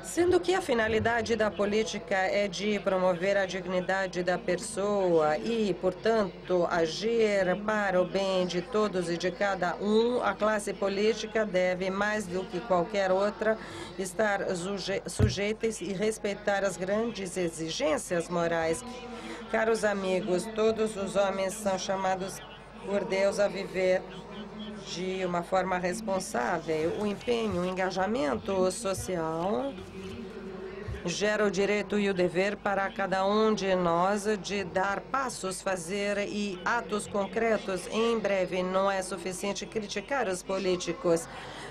Sendo que a finalidade da política é de promover a dignidade da pessoa e, portanto, agir para o bem de todos e de cada um, a classe política deve, mais do que qualquer outra, estar sujeita e respeitar as grandes exigências morais. Caros amigos, todos os homens são chamados por Deus a viver de uma forma responsável. O empenho, o engajamento social gera o direito e o dever para cada um de nós de dar passos, fazer e atos concretos. Em breve, não é suficiente criticar os políticos.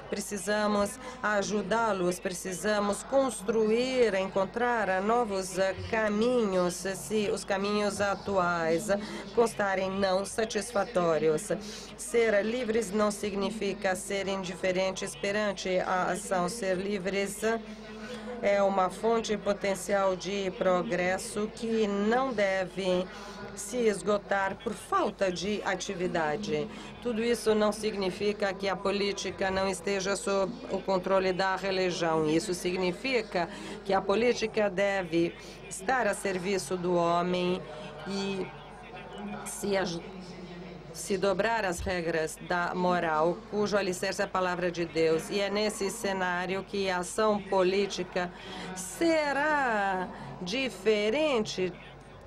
Precisamos ajudá-los, precisamos construir, encontrar novos caminhos, se os caminhos atuais constarem não satisfatórios. Ser livres não significa ser indiferentes perante a ação. Ser livres é uma fonte potencial de progresso que não deve se esgotar por falta de atividade. Tudo isso não significa que a política não esteja sob o controle da religião. Isso significa que a política deve estar a serviço do homem e se dobrar às regras da moral, cujo alicerce é a palavra de Deus. E é nesse cenário que a ação política será diferente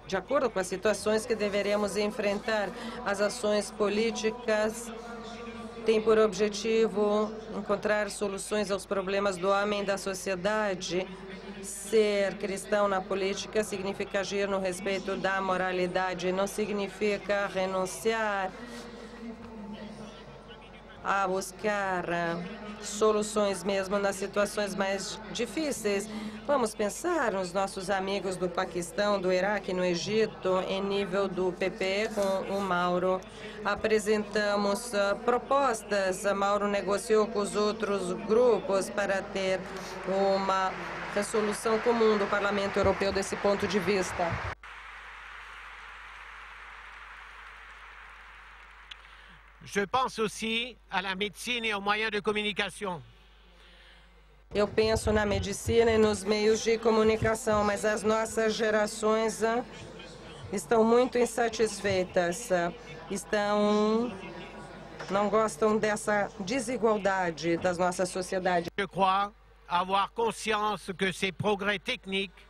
de acordo com as situações que deveremos enfrentar. As ações políticas têm por objetivo encontrar soluções aos problemas do homem e da sociedade. Ser cristão na política significa agir no respeito da moralidade, não significa renunciar a buscar soluções mesmo nas situações mais difíceis. Vamos pensar nos nossos amigos do Paquistão, do Iraque, no Egito, em nível do PP com o Mauro. Apresentamos propostas. Mauro negociou com os outros grupos para ter uma resolução comum do Parlamento Europeu desse ponto de vista. Je pense aussi à la médecine et aux moyens de communication. Eu penso na medicina e nos meios de comunicação, mas as nossas gerações estão muito insatisfeitas, não gostam dessa desigualdade das nossas sociedades. Je crois avoir conscience que ces progrès techniques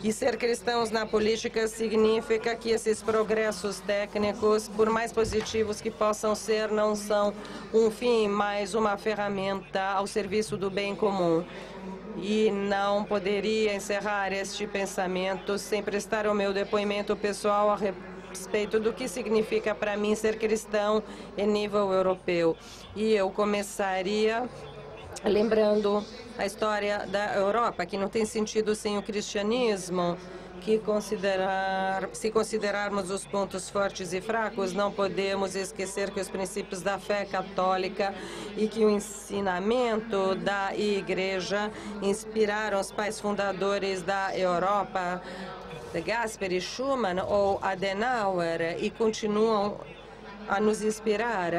E ser cristãos na política significa que esses progressos técnicos, por mais positivos que possam ser, não são um fim, mas uma ferramenta ao serviço do bem comum. E não poderia encerrar este pensamento sem prestar o meu depoimento pessoal a respeito do que significa para mim ser cristão em nível europeu. E eu começaria lembrando a história da Europa, que não tem sentido sem o cristianismo, que se considerarmos os pontos fortes e fracos, não podemos esquecer que os princípios da fé católica e que o ensinamento da Igreja inspiraram os pais fundadores da Europa, de Gasperi, Schuman ou Adenauer, e continuam a nos inspirar,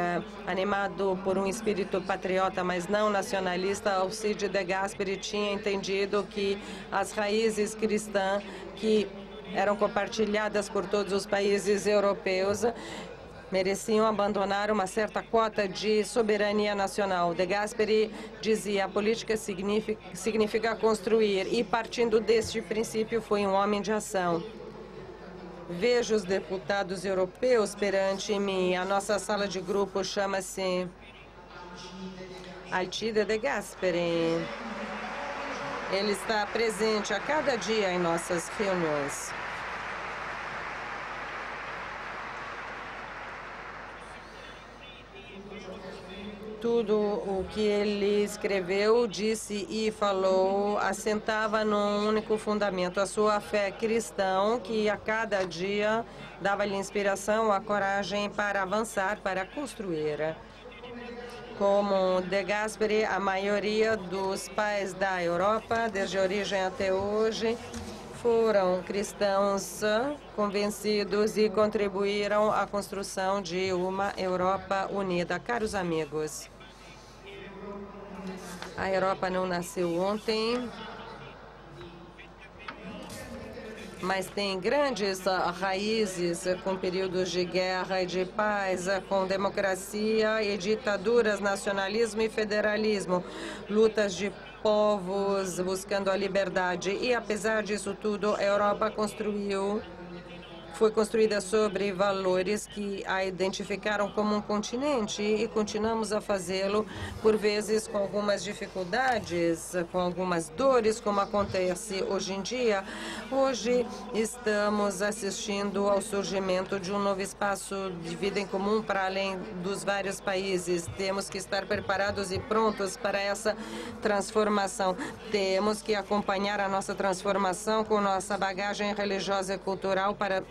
animado por um espírito patriota, mas não nacionalista. Alcide de Gasperi tinha entendido que as raízes cristãs que eram compartilhadas por todos os países europeus mereciam abandonar uma certa cota de soberania nacional. De Gasperi dizia: a política significa construir, e partindo deste princípio foi um homem de ação. Vejo os deputados europeus perante mim. A nossa sala de grupo chama-se Alcide de Gasperi. Ele está presente a cada dia em nossas reuniões. Tudo o que ele escreveu, disse e falou assentava num único fundamento: a sua fé cristã, que a cada dia dava-lhe inspiração, a coragem para avançar, para construir. Como De Gasperi, a maioria dos pais da Europa, desde a origem até hoje, foram cristãos convencidos e contribuíram à construção de uma Europa unida. Caros amigos, a Europa não nasceu ontem, mas tem grandes raízes com períodos de guerra e de paz, com democracia e ditaduras, nacionalismo e federalismo, lutas de povos buscando a liberdade. E, apesar disso tudo, a Europa foi construída sobre valores que a identificaram como um continente e continuamos a fazê-lo, por vezes com algumas dificuldades, com algumas dores, como acontece hoje em dia. Hoje estamos assistindo ao surgimento de um novo espaço de vida em comum para além dos vários países. Temos que estar preparados e prontos para essa transformação. Temos que acompanhar a nossa transformação com nossa bagagem religiosa e cultural para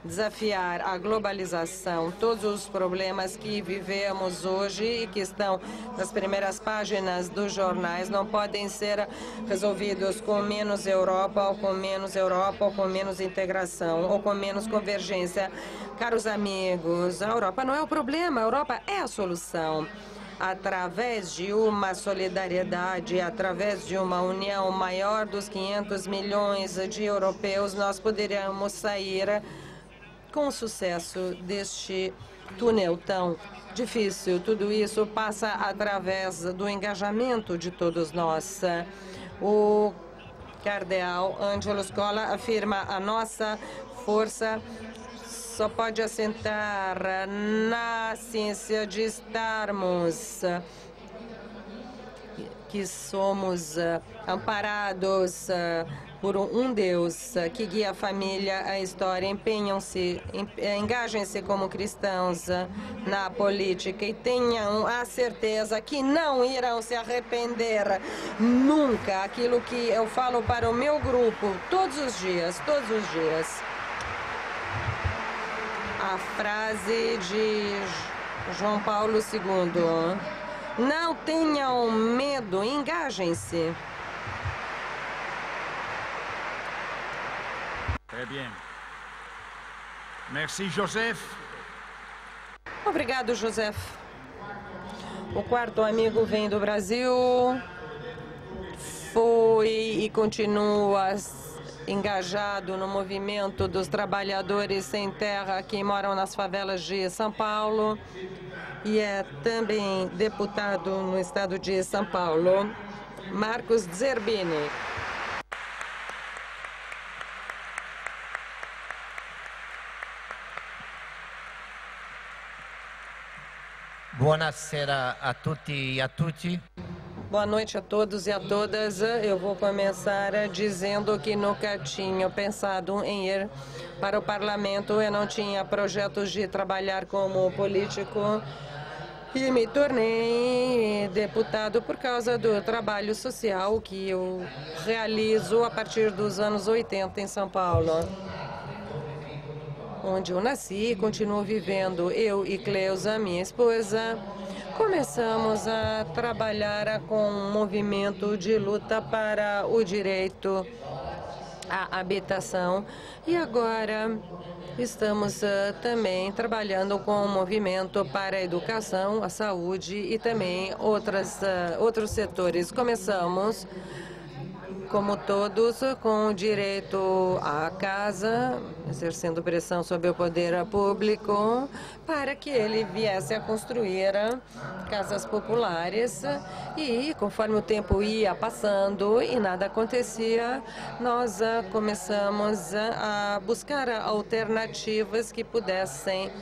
desafiar a globalização, todos os problemas que vivemos hoje e que estão nas primeiras páginas dos jornais não podem ser resolvidos com menos Europa, ou com menos integração, ou com menos convergência. Caros amigos, a Europa não é o problema, a Europa é a solução. Através de uma solidariedade, através de uma união maior dos 500 milhões de europeus, nós poderíamos sair com sucesso deste túnel tão difícil. Tudo isso passa através do engajamento de todos nós. O cardeal Angelo Scola afirma: a nossa força só pode assentar na ciência de estarmos, que somos amparados por um Deus que guia a família, a história. Engajem-se como cristãos na política e tenham a certeza que não irão se arrepender nunca. Aquilo que eu falo para o meu grupo todos os dias. A frase de João Paulo II: não tenham medo, engajem-se. Très bien. Merci, Joseph. Obrigado, Joseph. O quarto amigo vem do Brasil. Foi e continua engajado no movimento dos trabalhadores sem terra que moram nas favelas de São Paulo e é também deputado no estado de São Paulo. Marcos Zerbini. Buonasera a tutti e a tutti. Boa noite a todos e a todas. Eu vou começar dizendo que nunca tinha pensado em ir para o parlamento. Eu não tinha projetos de trabalhar como político e me tornei deputado por causa do trabalho social que eu realizo a partir dos anos 80 em São Paulo, onde eu nasci e continuo vivendo. Eu e Cleusa, minha esposa, começamos a trabalhar com um movimento de luta para o direito à habitação e agora estamos também trabalhando com um movimento para a educação, a saúde e também outros setores. Começamos, como todos, com o direito à casa, exercendo pressão sobre o poder público para que ele viesse a construir casas populares. E, conforme o tempo ia passando e nada acontecia, nós começamos a buscar alternativas que pudessem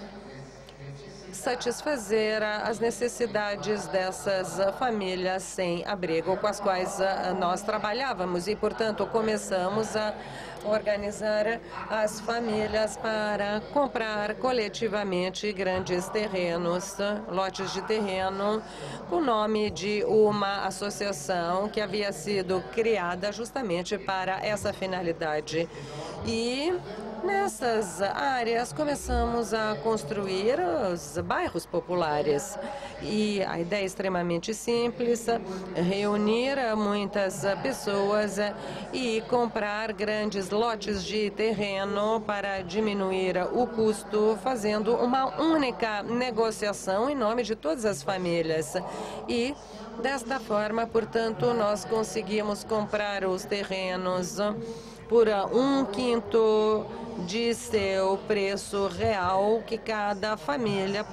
satisfazer as necessidades dessas famílias sem abrigo com as quais nós trabalhávamos e, portanto, começamos a organizar as famílias para comprar coletivamente grandes terrenos, lotes de terreno, com o nome de uma associação que havia sido criada justamente para essa finalidade. E nessas áreas começamos a construir os bairros populares. E a ideia é extremamente simples: reunir muitas pessoas e comprar grandes lotes de terreno para diminuir o custo, fazendo uma única negociação em nome de todas as famílias. E desta forma, portanto, nós conseguimos comprar os terrenos por 1/5 de seu preço real que cada família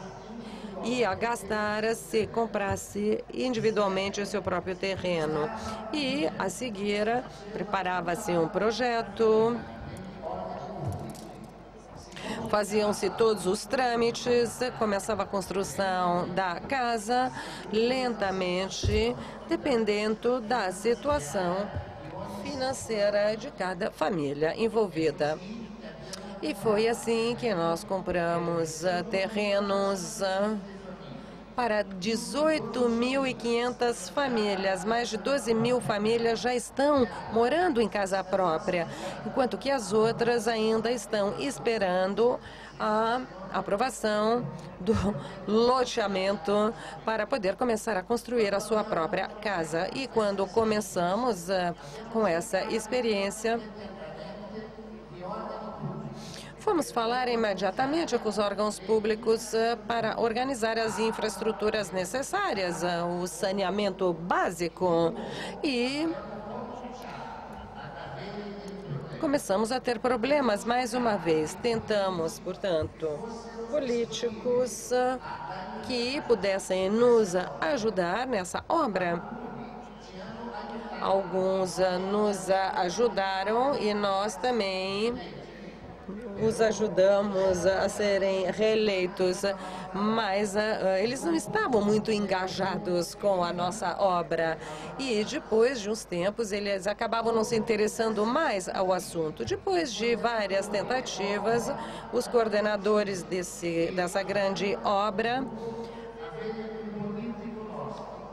ia gastar se comprasse individualmente o seu próprio terreno. E, a seguir, preparava-se um projeto, faziam-se todos os trâmites, começava a construção da casa, lentamente, dependendo da situação financeira de cada família envolvida. E foi assim que nós compramos terrenos para 18.500 famílias. Mais de 12.000 famílias já estão morando em casa própria, enquanto que as outras ainda estão esperando a aprovação do loteamento para poder começar a construir a sua própria casa. E quando começamos com essa experiência, fomos falar imediatamente com os órgãos públicos para organizar as infraestruturas necessárias, o saneamento básico, e começamos a ter problemas mais uma vez. Tentamos, portanto, políticos que pudessem nos ajudar nessa obra. Alguns nos ajudaram e nós também os ajudamos a serem reeleitos, mas eles não estavam muito engajados com a nossa obra. E depois de uns tempos, eles acabavam não se interessando mais ao assunto. Depois de várias tentativas, os coordenadores dessa grande obra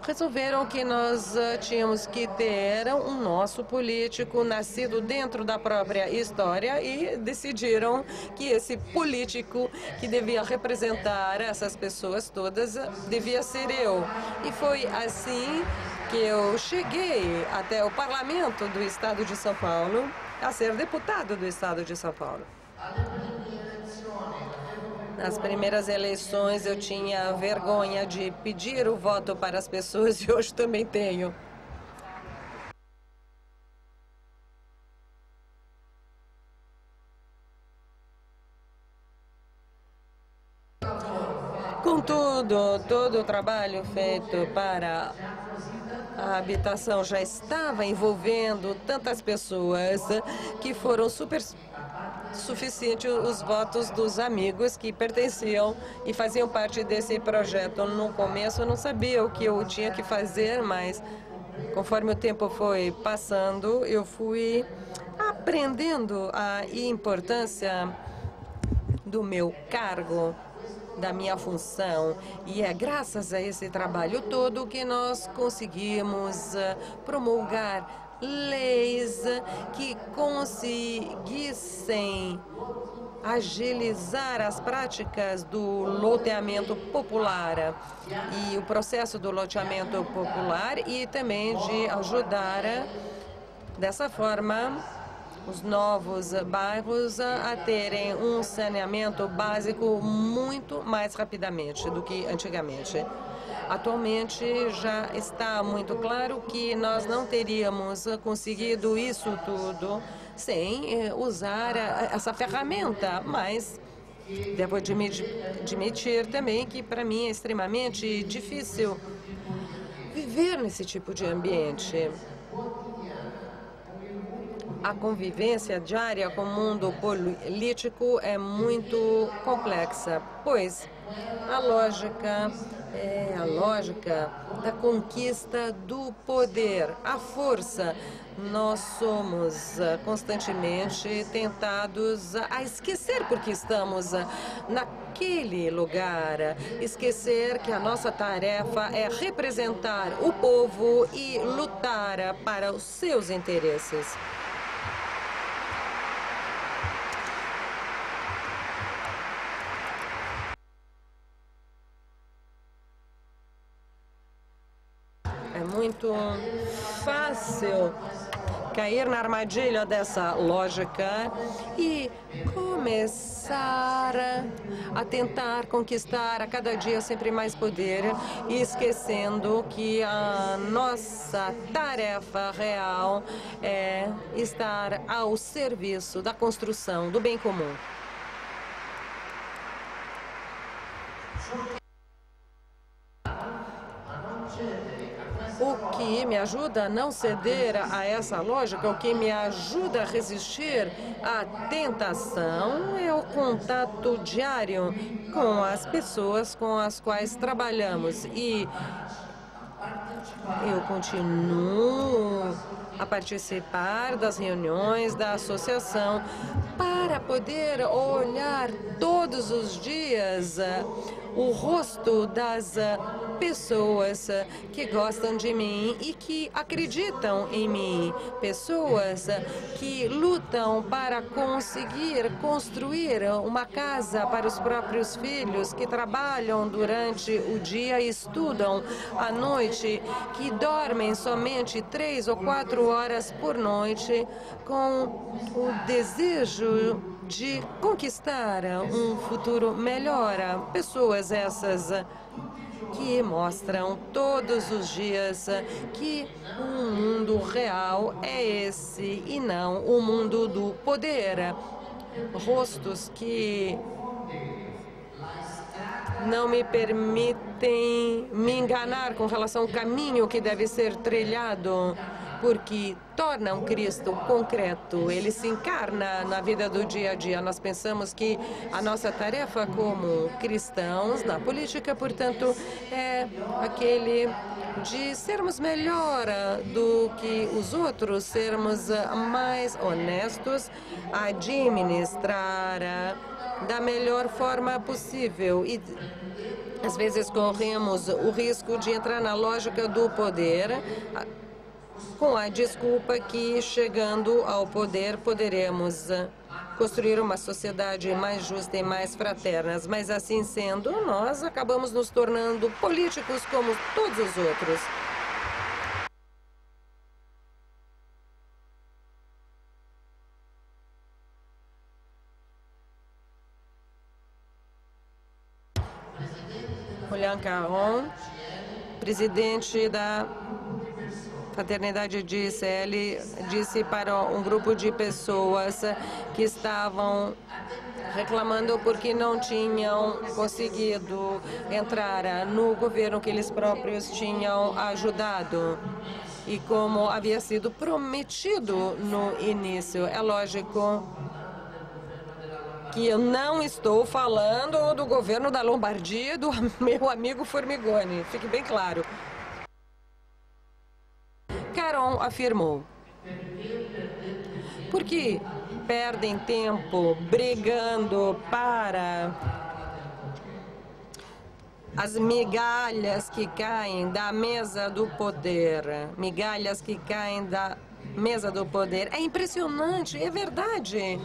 resolveram que nós tínhamos que ter um nosso político nascido dentro da própria história e decidiram que esse político que devia representar essas pessoas todas devia ser eu. E foi assim que eu cheguei até o parlamento do estado de São Paulo, a ser deputado do estado de São Paulo. Nas primeiras eleições eu tinha vergonha de pedir o voto para as pessoas e hoje também tenho. Contudo, todo o trabalho feito para a habitação já estava envolvendo tantas pessoas que foram suficiente os votos dos amigos que pertenciam e faziam parte desse projeto. No começo eu não sabia o que eu tinha que fazer, mas conforme o tempo foi passando, eu fui aprendendo a importância do meu cargo, da minha função, e é graças a esse trabalho todo que nós conseguimos promulgar leis que conseguissem agilizar as práticas do loteamento popular e o processo do loteamento popular, e também de ajudar dessa forma os novos bairros a terem um saneamento básico muito mais rapidamente do que antigamente. Atualmente já está muito claro que nós não teríamos conseguido isso tudo sem usar essa ferramenta, mas devo admitir também que para mim é extremamente difícil viver nesse tipo de ambiente. A convivência diária com o mundo político é muito complexa, pois a lógica é a lógica da conquista do poder, a força. Nós somos constantemente tentados a esquecer porque estamos naquele lugar, esquecer que a nossa tarefa é representar o povo e lutar para os seus interesses. É muito fácil cair na armadilha dessa lógica e começar a tentar conquistar a cada dia sempre mais poder, esquecendo que a nossa tarefa real é estar ao serviço da construção do bem comum. O que me ajuda a não ceder a essa lógica, o que me ajuda a resistir à tentação é o contato diário com as pessoas com as quais trabalhamos. E eu continuo a participar das reuniões da associação para poder olhar todos os dias o rosto das pessoas que gostam de mim e que acreditam em mim, pessoas que lutam para conseguir construir uma casa para os próprios filhos, que trabalham durante o dia e estudam à noite, que dormem somente 3 ou 4 horas por noite com o desejo de conquistar um futuro melhor. Pessoas essas que mostram todos os dias que o mundo real é esse e não o mundo do poder. Rostos que não me permitem me enganar com relação ao caminho que deve ser trilhado, porque tornam Cristo concreto, ele se encarna na vida do dia a dia. Nós pensamos que a nossa tarefa como cristãos na política, portanto, é aquele de sermos melhor do que os outros, sermos mais honestos, administrar da melhor forma possível. E às vezes corremos o risco de entrar na lógica do poder, com a desculpa que, chegando ao poder, poderemos construir uma sociedade mais justa e mais fraterna. Mas, assim sendo, nós acabamos nos tornando políticos como todos os outros. Julian Caron, presidente da Fraternidade de ICL, disse para um grupo de pessoas que estavam reclamando porque não tinham conseguido entrar no governo que eles próprios tinham ajudado. E como havia sido prometido no início, é lógico que eu não estou falando do governo da Lombardia, do meu amigo Formigoni, fique bem claro. Caron afirmou: por que perdem tempo brigando para as migalhas que caem da mesa do poder? Migalhas que caem da mesa do poder. É impressionante, é verdade.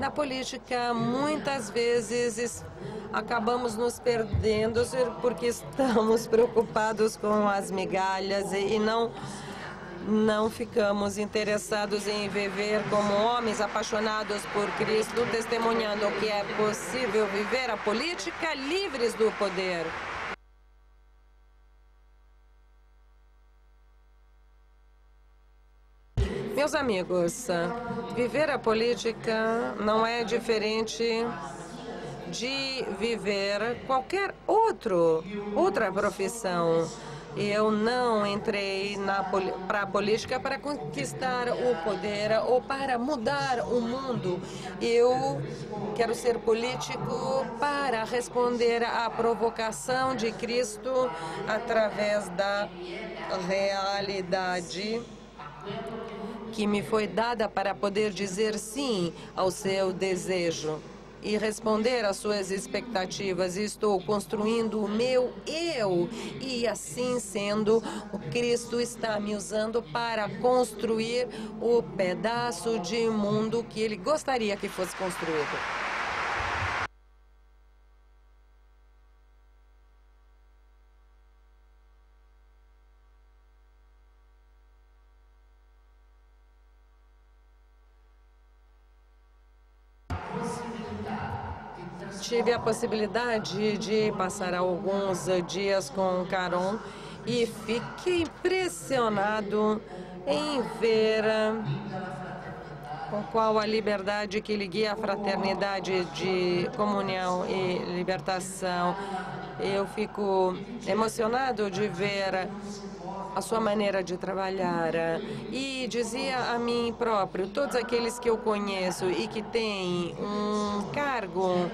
Na política, muitas vezes acabamos nos perdendo porque estamos preocupados com as migalhas e não ficamos interessados em viver como homens apaixonados por Cristo, testemunhando que é possível viver a política livres do poder. Meus amigos, viver a política não é diferente de viver qualquer outra profissão. Eu não entrei para a política para conquistar o poder ou para mudar o mundo. Eu quero ser político para responder à provocação de Cristo através da realidade que me foi dada para poder dizer sim ao seu desejo e responder às suas expectativas. Estou construindo o meu eu e, assim sendo, o Cristo está me usando para construir o pedaço de mundo que Ele gostaria que fosse construído. tive a possibilidade de passar alguns dias com Caron e fiquei impressionado em ver com qual a liberdade que lhe guia a fraternidade de comunhão e libertação. Eu fico emocionado de ver a sua maneira de trabalhar. E dizia a mim próprio, todos aqueles que eu conheço e que têm um cargo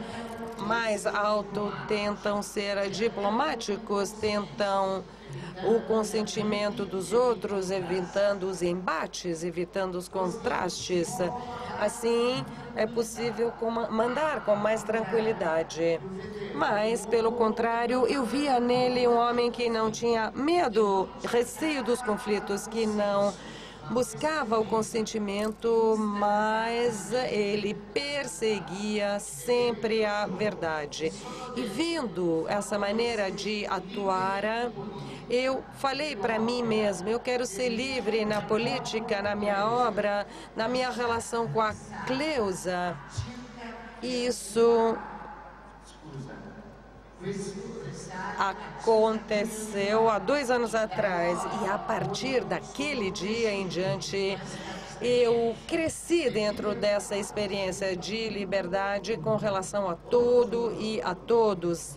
mais alto tentam ser diplomáticos, tentam o consentimento dos outros, evitando os embates, evitando os contrastes. Assim, é possível mandar com mais tranquilidade. Mas, pelo contrário, eu via nele um homem que não tinha medo, receio dos conflitos, que não buscava o consentimento, mas ele perseguia sempre a verdade. E vendo essa maneira de atuar, eu falei para mim mesmo, eu quero ser livre na política, na minha obra, na minha relação com a Cleusa. Isso aconteceu há 2 anos atrás e a partir daquele dia em diante eu cresci dentro dessa experiência de liberdade com relação a tudo e a todos.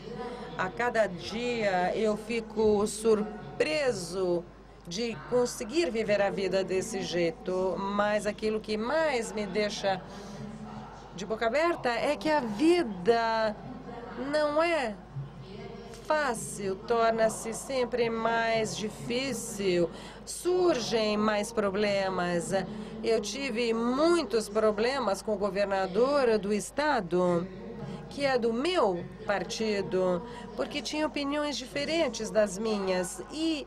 A cada dia eu fico surpreso de conseguir viver a vida desse jeito, mas aquilo que mais me deixa de boca aberta é que a vida não é fácil, torna-se sempre mais difícil, surgem mais problemas. Eu tive muitos problemas com o governador do estado, que é do meu partido, porque tinha opiniões diferentes das minhas e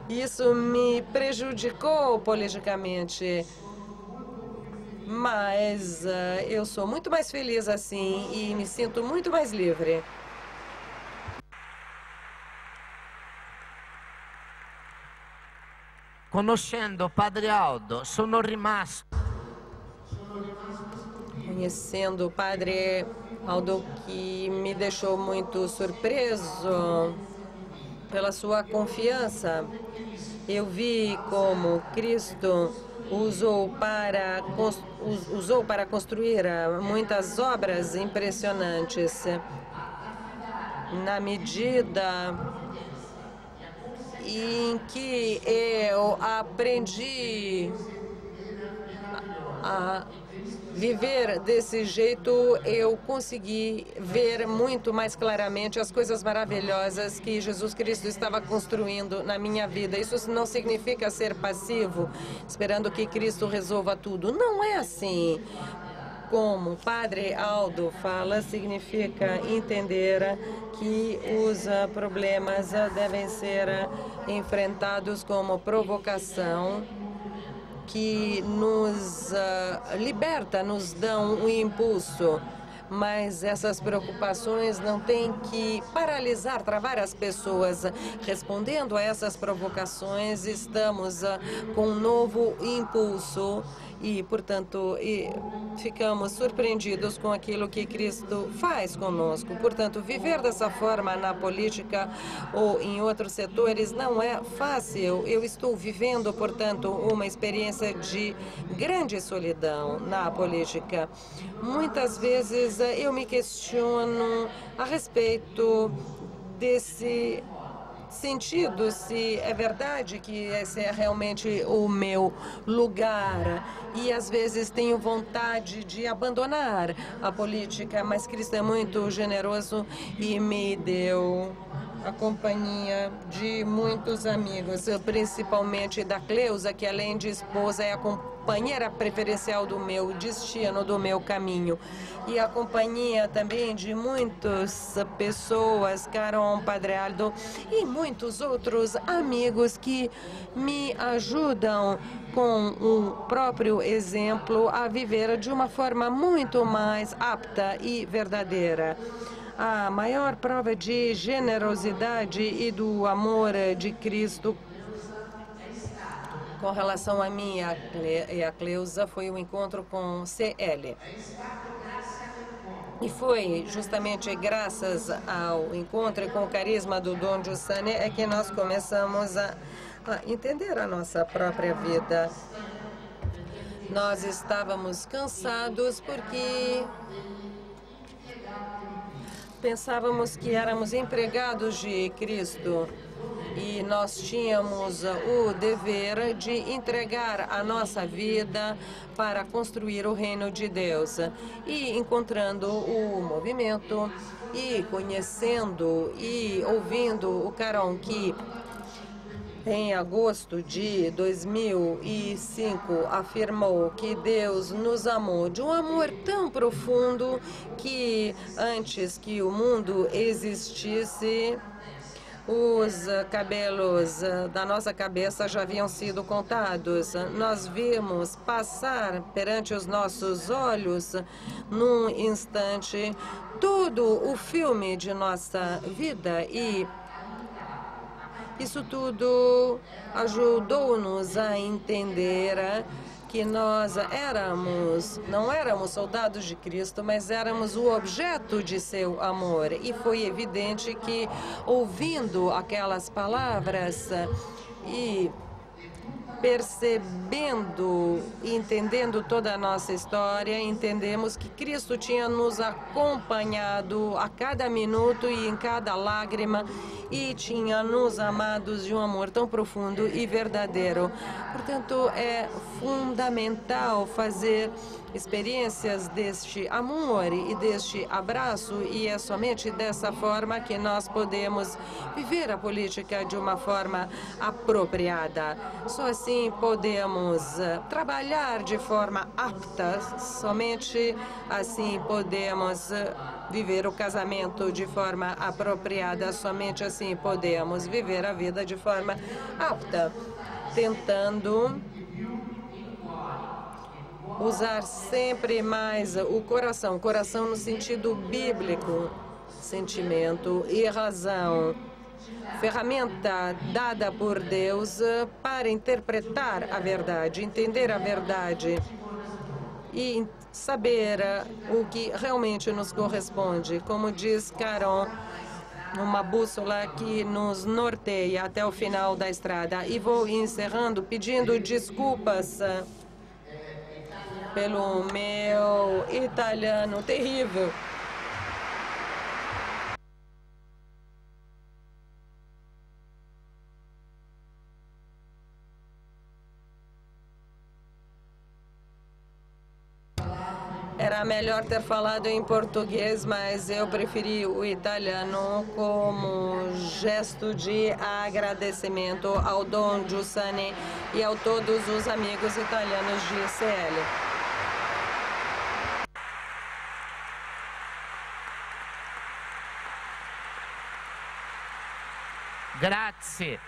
isso me prejudicou politicamente. Mas eu sou muito mais feliz assim e me sinto muito mais livre. Conoscendo Padre Aldo, sono rimasto. Conhecendo o Padre Aldo, que me deixou muito surpreso pela sua confiança. Eu vi como Cristo usou para construir muitas obras impressionantes. Na medida em que eu aprendi a viver desse jeito, eu consegui ver muito mais claramente as coisas maravilhosas que Jesus Cristo estava construindo na minha vida. Isso não significa ser passivo, esperando que Cristo resolva tudo. Não é assim. Como o Padre Aldo fala, significa entender que os problemas devem ser enfrentados como provocação, que nos liberta, nos dão um impulso. Mas essas preocupações não têm que paralisar, travar as pessoas. Respondendo a essas provocações, estamos com um novo impulso e, portanto, ficamos surpreendidos com aquilo que Cristo faz conosco. Portanto, viver dessa forma na política ou em outros setores não é fácil. Eu estou vivendo, portanto, uma experiência de grande solidão na política. Muitas vezes eu me questiono a respeito desse sentido, se é verdade que esse é realmente o meu lugar. E às vezes tenho vontade de abandonar a política, mas Cristo é muito generoso e me deu a companhia de muitos amigos, principalmente da Cleusa, que além de esposa é a companheira preferencial do meu destino, do meu caminho. E a companhia também de muitas pessoas, Caron, Padre Aldo e muitos outros amigos que me ajudam com o próprio exemplo a viver de uma forma muito mais apta e verdadeira. A maior prova de generosidade e do amor de Cristo com relação a mim e a Cleusa foi o encontro com CL. E foi justamente graças ao encontro e com o carisma do Dom Giussani é que nós começamos a entender a nossa própria vida. Nós estávamos cansados porque pensávamos que éramos empregados de Cristo e nós tínhamos o dever de entregar a nossa vida para construir o reino de Deus. E encontrando o movimento e conhecendo e ouvindo o Caron, que em agosto de 2005 afirmou que Deus nos amou de um amor tão profundo que antes que o mundo existisse, os cabelos da nossa cabeça já haviam sido contados. Nós vimos passar perante os nossos olhos, num instante, todo o filme de nossa vida e isso tudo ajudou-nos a entender que nós não éramos soldados de Cristo, mas éramos o objeto de seu amor. E foi evidente que, ouvindo aquelas palavras e percebendo e entendendo toda a nossa história, entendemos que Cristo tinha nos acompanhado a cada minuto e em cada lágrima e tinha nos amados de um amor tão profundo e verdadeiro. Portanto, é fundamental fazer experiências deste amor e deste abraço, e é somente dessa forma que nós podemos viver a política de uma forma apropriada. Só assim podemos trabalhar de forma apta, somente assim podemos viver o casamento de forma apropriada, somente assim podemos viver a vida de forma apta, tentando usar sempre mais o coração no sentido bíblico, sentimento e razão, ferramenta dada por Deus para interpretar a verdade, entender a verdade e saber o que realmente nos corresponde. Como diz Caron, uma bússola que nos norteia até o final da estrada. E vou encerrando pedindo desculpas pelo meu italiano terrível. Era melhor ter falado em português, mas eu preferi o italiano como gesto de agradecimento ao Dom Giussani e a todos os amigos italianos de CL. Grazie.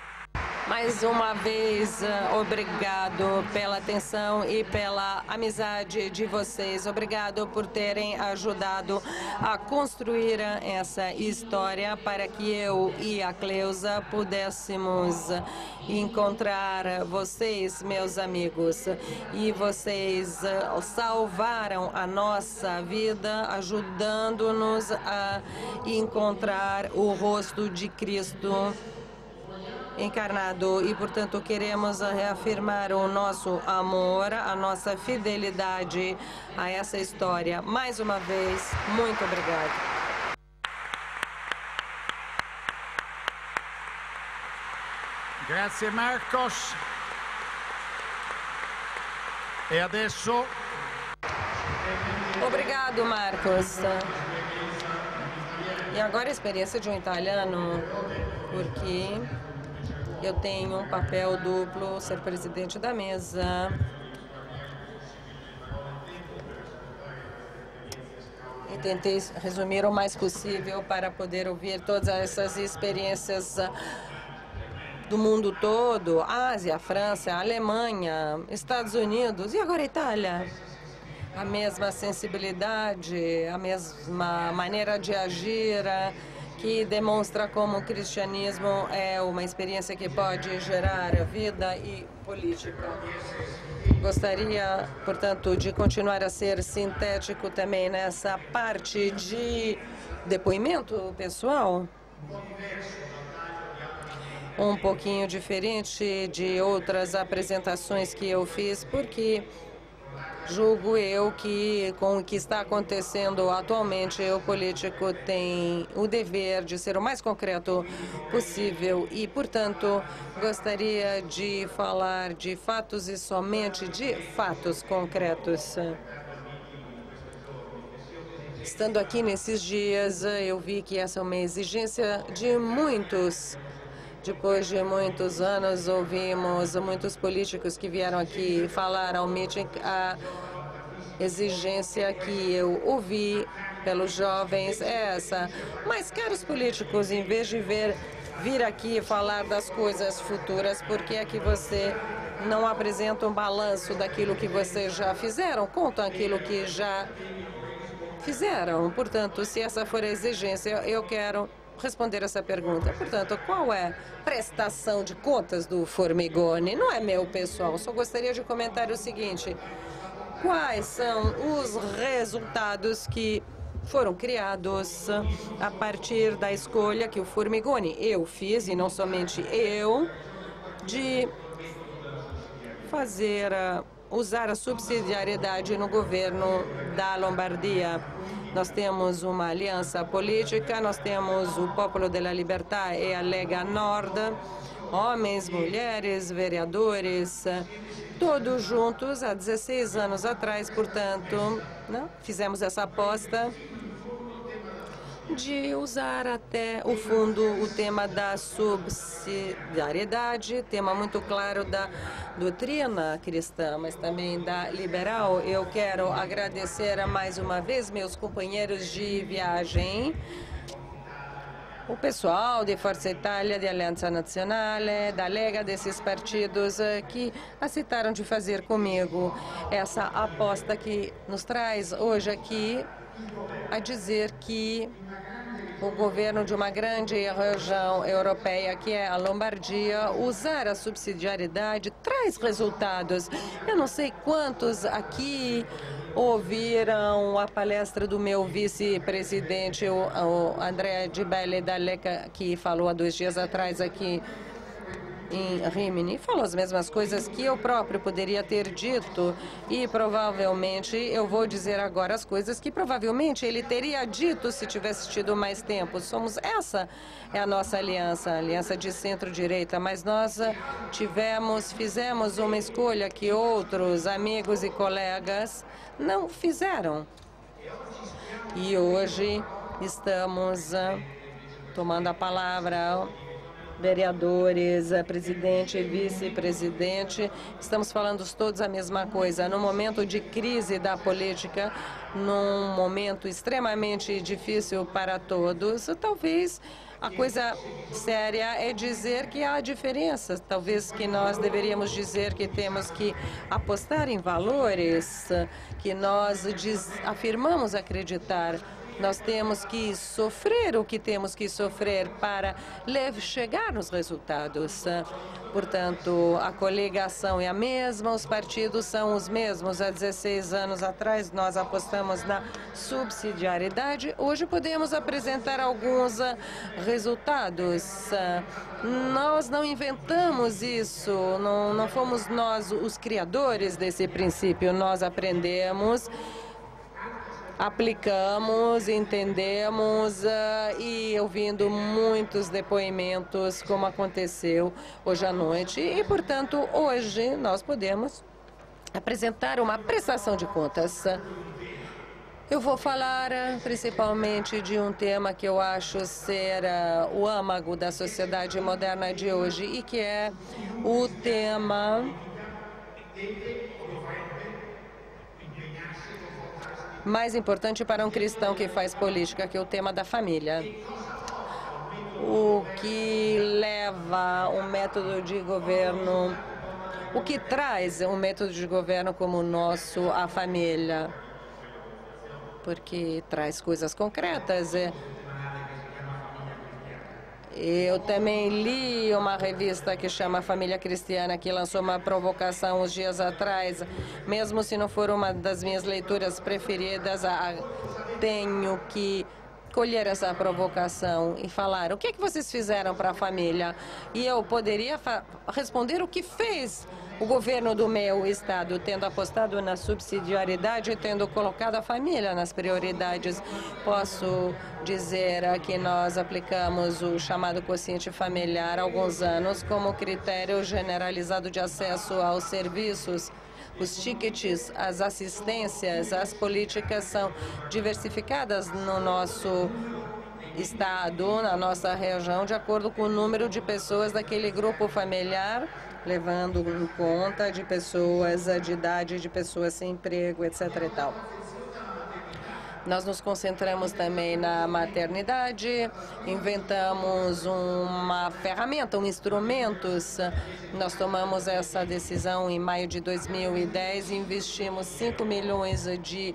Mais uma vez, obrigado pela atenção e pela amizade de vocês. Obrigado por terem ajudado a construir essa história para que eu e a Cleusa pudéssemos encontrar vocês, meus amigos. E vocês salvaram a nossa vida, ajudando-nos a encontrar o rosto de Cristo encarnado, e portanto queremos reafirmar o nosso amor, a nossa fidelidade a essa história. Mais uma vez, muito obrigado. Grazie Marcos. E adesso... Obrigado, Marcos. E agora a experiência de um italiano, porque eu tenho um papel duplo, ser presidente da mesa. E tentei resumir o mais possível para poder ouvir todas essas experiências do mundo todo, Ásia, França, Alemanha, Estados Unidos e agora Itália. A mesma sensibilidade, a mesma maneira de agir, que demonstra como o cristianismo é uma experiência que pode gerar vida e política. Gostaria, portanto, de continuar a ser sintético também nessa parte de depoimento pessoal. Um pouquinho diferente de outras apresentações que eu fiz, porque julgo eu que, com o que está acontecendo atualmente, o político tem o dever de ser o mais concreto possível e, portanto, gostaria de falar de fatos e somente de fatos concretos. Estando aqui nesses dias, eu vi que essa é uma exigência de muitos. Depois de muitos anos, ouvimos muitos políticos que vieram aqui falar ao meeting a exigência que eu ouvi pelos jovens é essa. Mas, caros políticos, em vez de vir aqui falar das coisas futuras, por que é que você não apresenta um balanço daquilo que vocês já fizeram? Contam aquilo que já fizeram. Portanto, se essa for a exigência, eu quero responder essa pergunta. Portanto, qual é a prestação de contas do Formigoni? Não é meu, pessoal. Só gostaria de comentar o seguinte. Quais são os resultados que foram criados a partir da escolha que o Formigoni, eu fiz, e não somente eu, de usar a subsidiariedade no governo da Lombardia? Nós temos uma aliança política, nós temos o Popolo della Libertà e a Lega Nord, homens, mulheres, vereadores, todos juntos há 16 anos atrás, portanto, fizemos essa aposta de usar até o fundo o tema da subsidiariedade, tema muito claro da doutrina cristã, mas também da liberal. Eu quero agradecer mais uma vez meus companheiros de viagem, o pessoal de Forza Itália, de Aliança Nazionale, da Lega, desses partidos que aceitaram de fazer comigo essa aposta que nos traz hoje aqui a dizer que o governo de uma grande região europeia, que é a Lombardia, usar a subsidiariedade traz resultados. Eu não sei quantos aqui ouviram a palestra do meu vice-presidente, o Andrea Di Belli, da Lega, que falou há 2 dias atrás aqui em Rimini, falou as mesmas coisas que eu próprio poderia ter dito e provavelmente eu vou dizer agora as coisas que provavelmente ele teria dito se tivesse tido mais tempo. Essa é a nossa aliança de centro-direita, mas nós fizemos uma escolha que outros amigos e colegas não fizeram. E hoje estamos tomando a palavra, vereadores, presidente e vice-presidente, estamos falando todos a mesma coisa. No momento de crise da política, num momento extremamente difícil para todos, talvez a coisa séria é dizer que há diferenças. Talvez que nós deveríamos dizer que temos que apostar em valores que nós afirmamos acreditar. Nós temos que sofrer o que temos que sofrer para chegar nos resultados. Portanto, a coligação é a mesma, os partidos são os mesmos. Há 16 anos atrás, nós apostamos na subsidiariedade. Hoje podemos apresentar alguns resultados. Nós não inventamos isso, não fomos nós os criadores desse princípio. Nós aprendemos, aplicamos, entendemos e ouvindo muitos depoimentos, como aconteceu hoje à noite. E, portanto, hoje nós podemos apresentar uma prestação de contas. Eu vou falar principalmente de um tema que eu acho ser o âmago da sociedade moderna de hoje e que é o tema mais importante para um cristão que faz política, que é o tema da família. O que leva um método de governo, o que traz um método de governo como o nosso à família, porque traz coisas concretas. Eu também li uma revista que chama Família Cristiana, que lançou uma provocação uns dias atrás. Mesmo se não for uma das minhas leituras preferidas, tenho que colher essa provocação e falar: o que é que vocês fizeram para a família? E eu poderia responder o que fez o governo do meu estado, tendo apostado na subsidiariedade e tendo colocado a família nas prioridades. Posso dizer que nós aplicamos o chamado quociente familiar há alguns anos como critério generalizado de acesso aos serviços. Os tickets, as assistências, as políticas são diversificadas no nosso estado, na nossa região, de acordo com o número de pessoas daquele grupo familiar, levando em conta de pessoas de idade, de pessoas sem emprego, etc. e tal. Nós nos concentramos também na maternidade, inventamos uma ferramenta, instrumentos. Nós tomamos essa decisão em maio de 2010 e investimos 5 milhões de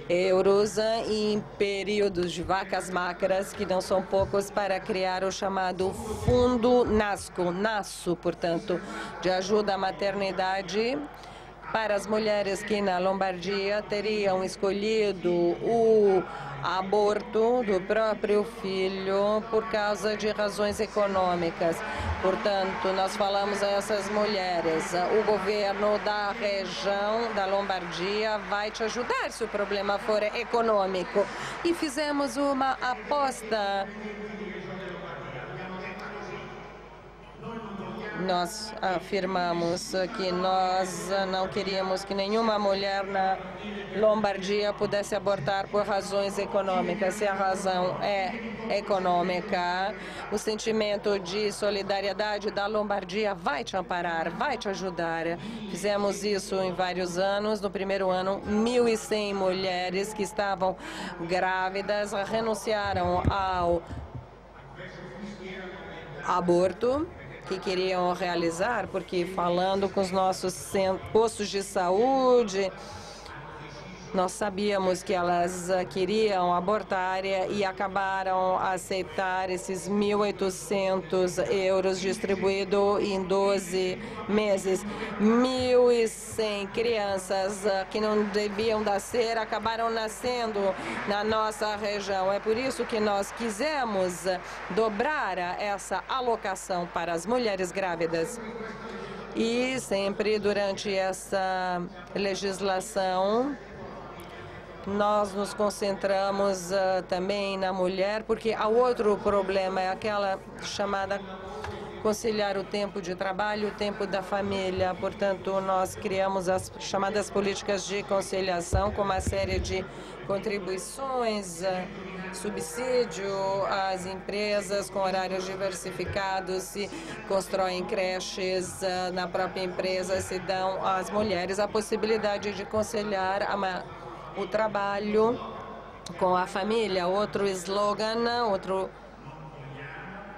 euros em períodos de vacas magras, que não são poucos, para criar o chamado Fundo NASCO, portanto, de ajuda à maternidade, para as mulheres que na Lombardia teriam escolhido o aborto do próprio filho por causa de razões econômicas. Portanto, nós falamos a essas mulheres: o governo da região da Lombardia vai te ajudar se o problema for econômico. E fizemos uma aposta. Nós afirmamos que nós não queríamos que nenhuma mulher na Lombardia pudesse abortar por razões econômicas. Se a razão é econômica, o sentimento de solidariedade da Lombardia vai te amparar, vai te ajudar. Fizemos isso em vários anos. No primeiro ano, 1.100 mulheres que estavam grávidas renunciaram ao aborto que queriam realizar, porque falando com os nossos postos de saúde, nós sabíamos que elas queriam abortar e acabaram a aceitar esses 1.800 euros distribuído em 12 meses. 1.100 crianças que não deviam nascer acabaram nascendo na nossa região. É por isso que nós quisemos dobrar essa alocação para as mulheres grávidas. E sempre durante essa legislação, nós nos concentramos também na mulher, porque há outro problema, é aquela chamada conciliar o tempo de trabalho e o tempo da família. Portanto, nós criamos as chamadas políticas de conciliação, com uma série de contribuições, subsídio às empresas com horários diversificados, se constroem creches na própria empresa, se dão às mulheres a possibilidade de conciliar o trabalho com a família. Outro slogan,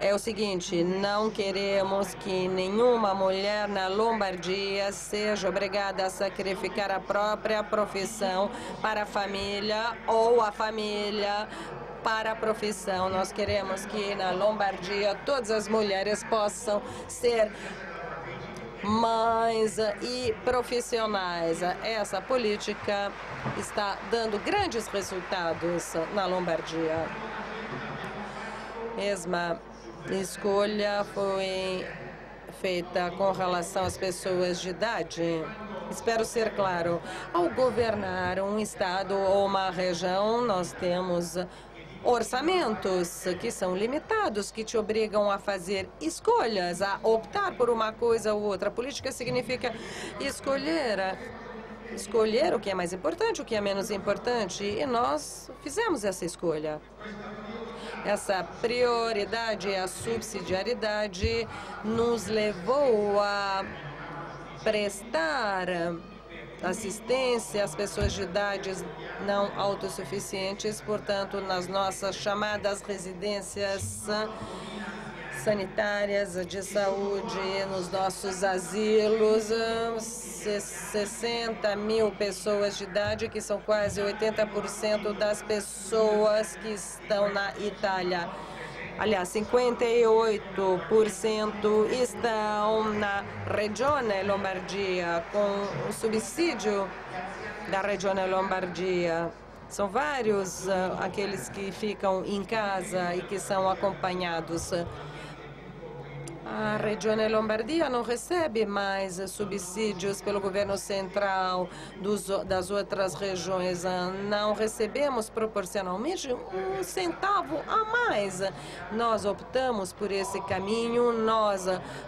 é o seguinte: não queremos que nenhuma mulher na Lombardia seja obrigada a sacrificar a própria profissão para a família ou a família para a profissão. Nós queremos que na Lombardia todas as mulheres possam ser mães e profissionais. Essa política está dando grandes resultados na Lombardia. Mesma escolha foi feita com relação às pessoas de idade. Espero ser claro. Ao governar um estado ou uma região, nós temos orçamentos que são limitados, que te obrigam a fazer escolhas, a optar por uma coisa ou outra. Política significa escolher o que é mais importante, o que é menos importante, e nós fizemos essa escolha. Essa prioridade, a subsidiariedade, nos levou a prestar assistência às pessoas de idades não autossuficientes. Portanto, nas nossas chamadas residências sanitárias de saúde, nos nossos asilos, 60 mil pessoas de idade, que são quase 80% das pessoas que estão na Itália. aliás, 58% estão na Regione Lombardia, com o subsídio da Regione Lombardia. São vários aqueles que ficam em casa e que são acompanhados. A Regione Lombardia não recebe mais subsídios pelo governo central das outras regiões. Não recebemos proporcionalmente um centavo a mais. Nós optamos por esse caminho, nós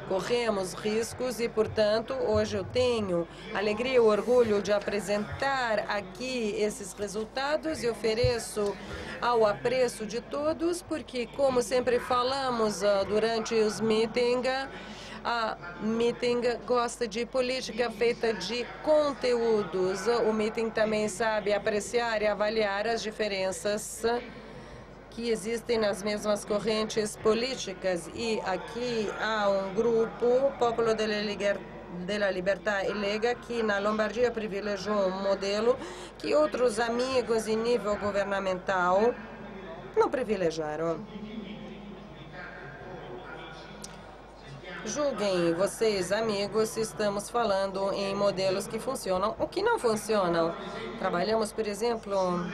corremos riscos e, portanto, hoje eu tenho alegria e orgulho de apresentar aqui esses resultados e ofereço ao apreço de todos, porque, como sempre falamos durante os meetings, a meeting gosta de política feita de conteúdos. O meeting também sabe apreciar e avaliar as diferenças que existem nas mesmas correntes políticas. E aqui há um grupo, Popolo della Libertà e Lega, que na Lombardia privilegiou um modelo que outros amigos em nível governamental não privilegiaram. Julguem vocês, amigos, se estamos falando em modelos que funcionam ou que não funcionam. Trabalhamos, por exemplo,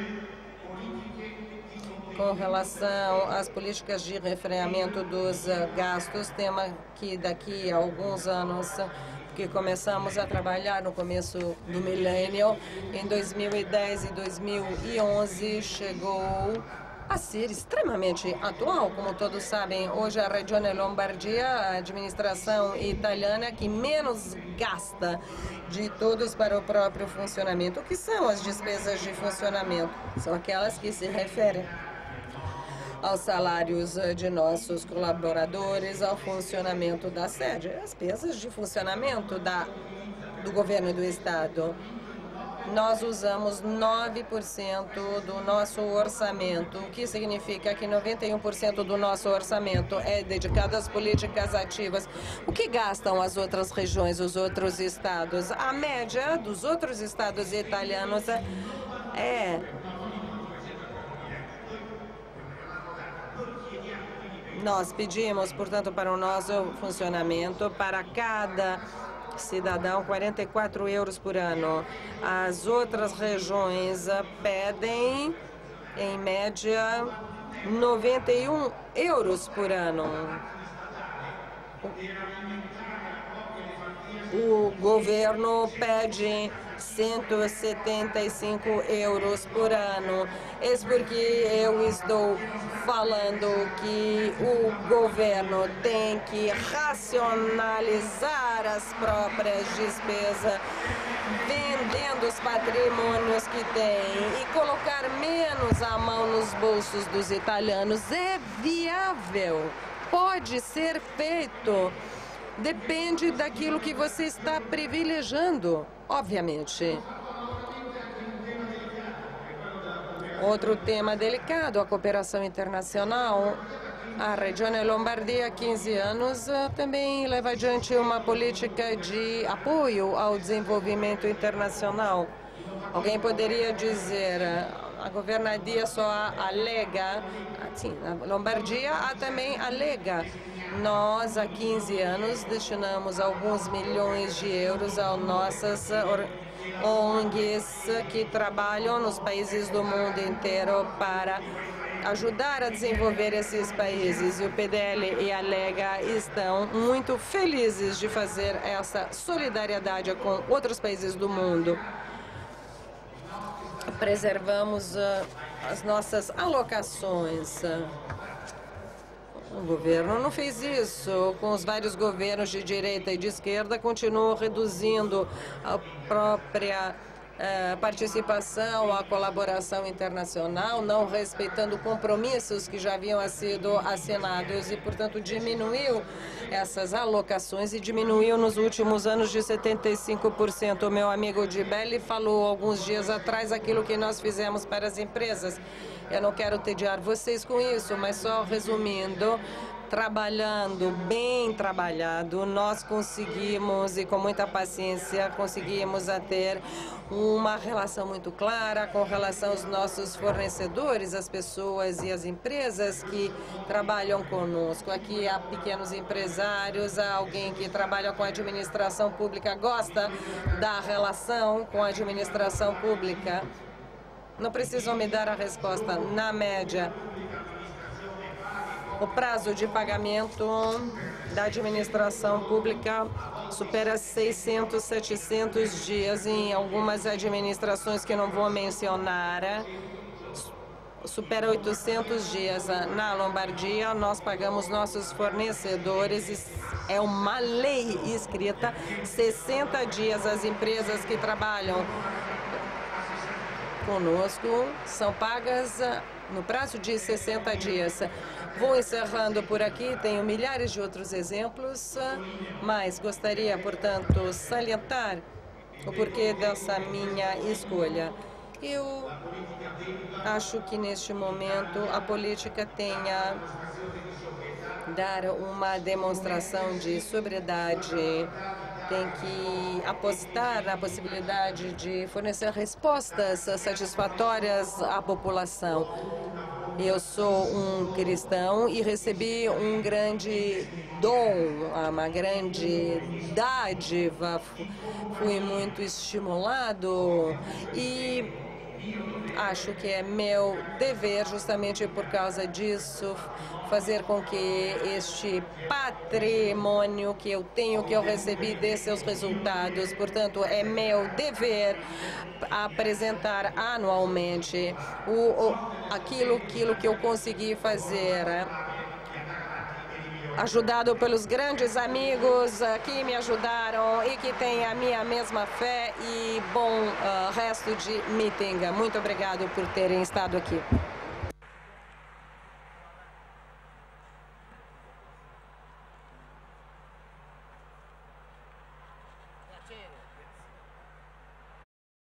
com relação às políticas de refreamento dos gastos, tema que daqui a alguns anos, que começamos a trabalhar no começo do milênio, em 2010 e 2011, chegou a ser extremamente atual. Como todos sabem, hoje a Regione Lombardia, a administração italiana que menos gasta de todos para o próprio funcionamento. O que são as despesas de funcionamento? São aquelas que se referem aos salários de nossos colaboradores, ao funcionamento da sede, as despesas de funcionamento do governo e do Estado. Nós usamos 9% do nosso orçamento, o que significa que 91% do nosso orçamento é dedicado às políticas ativas. O que gastam as outras regiões, os outros estados? A média dos outros estados italianos é nós pedimos, portanto, para o nosso funcionamento, para cada cidadão, 44 euros por ano. As outras regiões pedem, em média, 91 euros por ano. O governo pede 175 euros por ano. É porque eu estou falando que o governo tem que racionalizar as próprias despesas, vendendo os patrimônios que tem e colocar menos a mão nos bolsos dos italianos. É viável, pode ser feito. Depende daquilo que você está privilegiando, obviamente. Outro tema delicado, a cooperação internacional. A Regione Lombardia, há 15 anos, também leva adiante uma política de apoio ao desenvolvimento internacional. Alguém poderia dizer, a governadia só a Lega. Sim, na Lombardia há também a Lega. Nós, há 15 anos, destinamos alguns milhões de euros às nossas ONGs que trabalham nos países do mundo inteiro para ajudar a desenvolver esses países. E o PDL e a Lega estão muito felizes de fazer essa solidariedade com outros países do mundo. Preservamos as nossas alocações. O governo não fez isso. Com os vários governos de direita e de esquerda, continuou reduzindo a própria participação, a colaboração internacional, não respeitando compromissos que já haviam sido assinados e, portanto, diminuiu essas alocações e diminuiu nos últimos anos de 75%. O meu amigo Di Belli falou alguns dias atrás aquilo que nós fizemos para as empresas. Eu não quero tediar vocês com isso, mas só resumindo, trabalhando, bem trabalhado, nós conseguimos, e com muita paciência, conseguimos ter uma relação muito clara com relação aos nossos fornecedores, as pessoas e as empresas que trabalham conosco. Aqui há pequenos empresários, há alguém que trabalha com a administração pública, gosta da relação com a administração pública. Não precisam me dar a resposta. Na média, o prazo de pagamento da administração pública supera 600, 700 dias. Em algumas administrações que não vou mencionar, supera 800 dias. Na Lombardia, nós pagamos nossos fornecedores, é uma lei escrita, 60 dias. As empresas que trabalham conosco são pagas no prazo de 60 dias. Vou encerrando por aqui, tenho milhares de outros exemplos, mas gostaria, portanto, salientar o porquê dessa minha escolha. Eu acho que neste momento a política tenha dar uma demonstração de sobriedade, tem que apostar na possibilidade de fornecer respostas satisfatórias à população. Eu sou um cristão e recebi um grande dom, uma grande dádiva. Fui muito estimulado e acho que é meu dever, justamente por causa disso, fazer com que este patrimônio que eu tenho, que eu recebi, dê seus resultados. Portanto, é meu dever apresentar anualmente aquilo que eu consegui fazer. Ajudado pelos grandes amigos que me ajudaram e que têm a minha mesma fé e bom resto de meeting. Muito obrigado por terem estado aqui.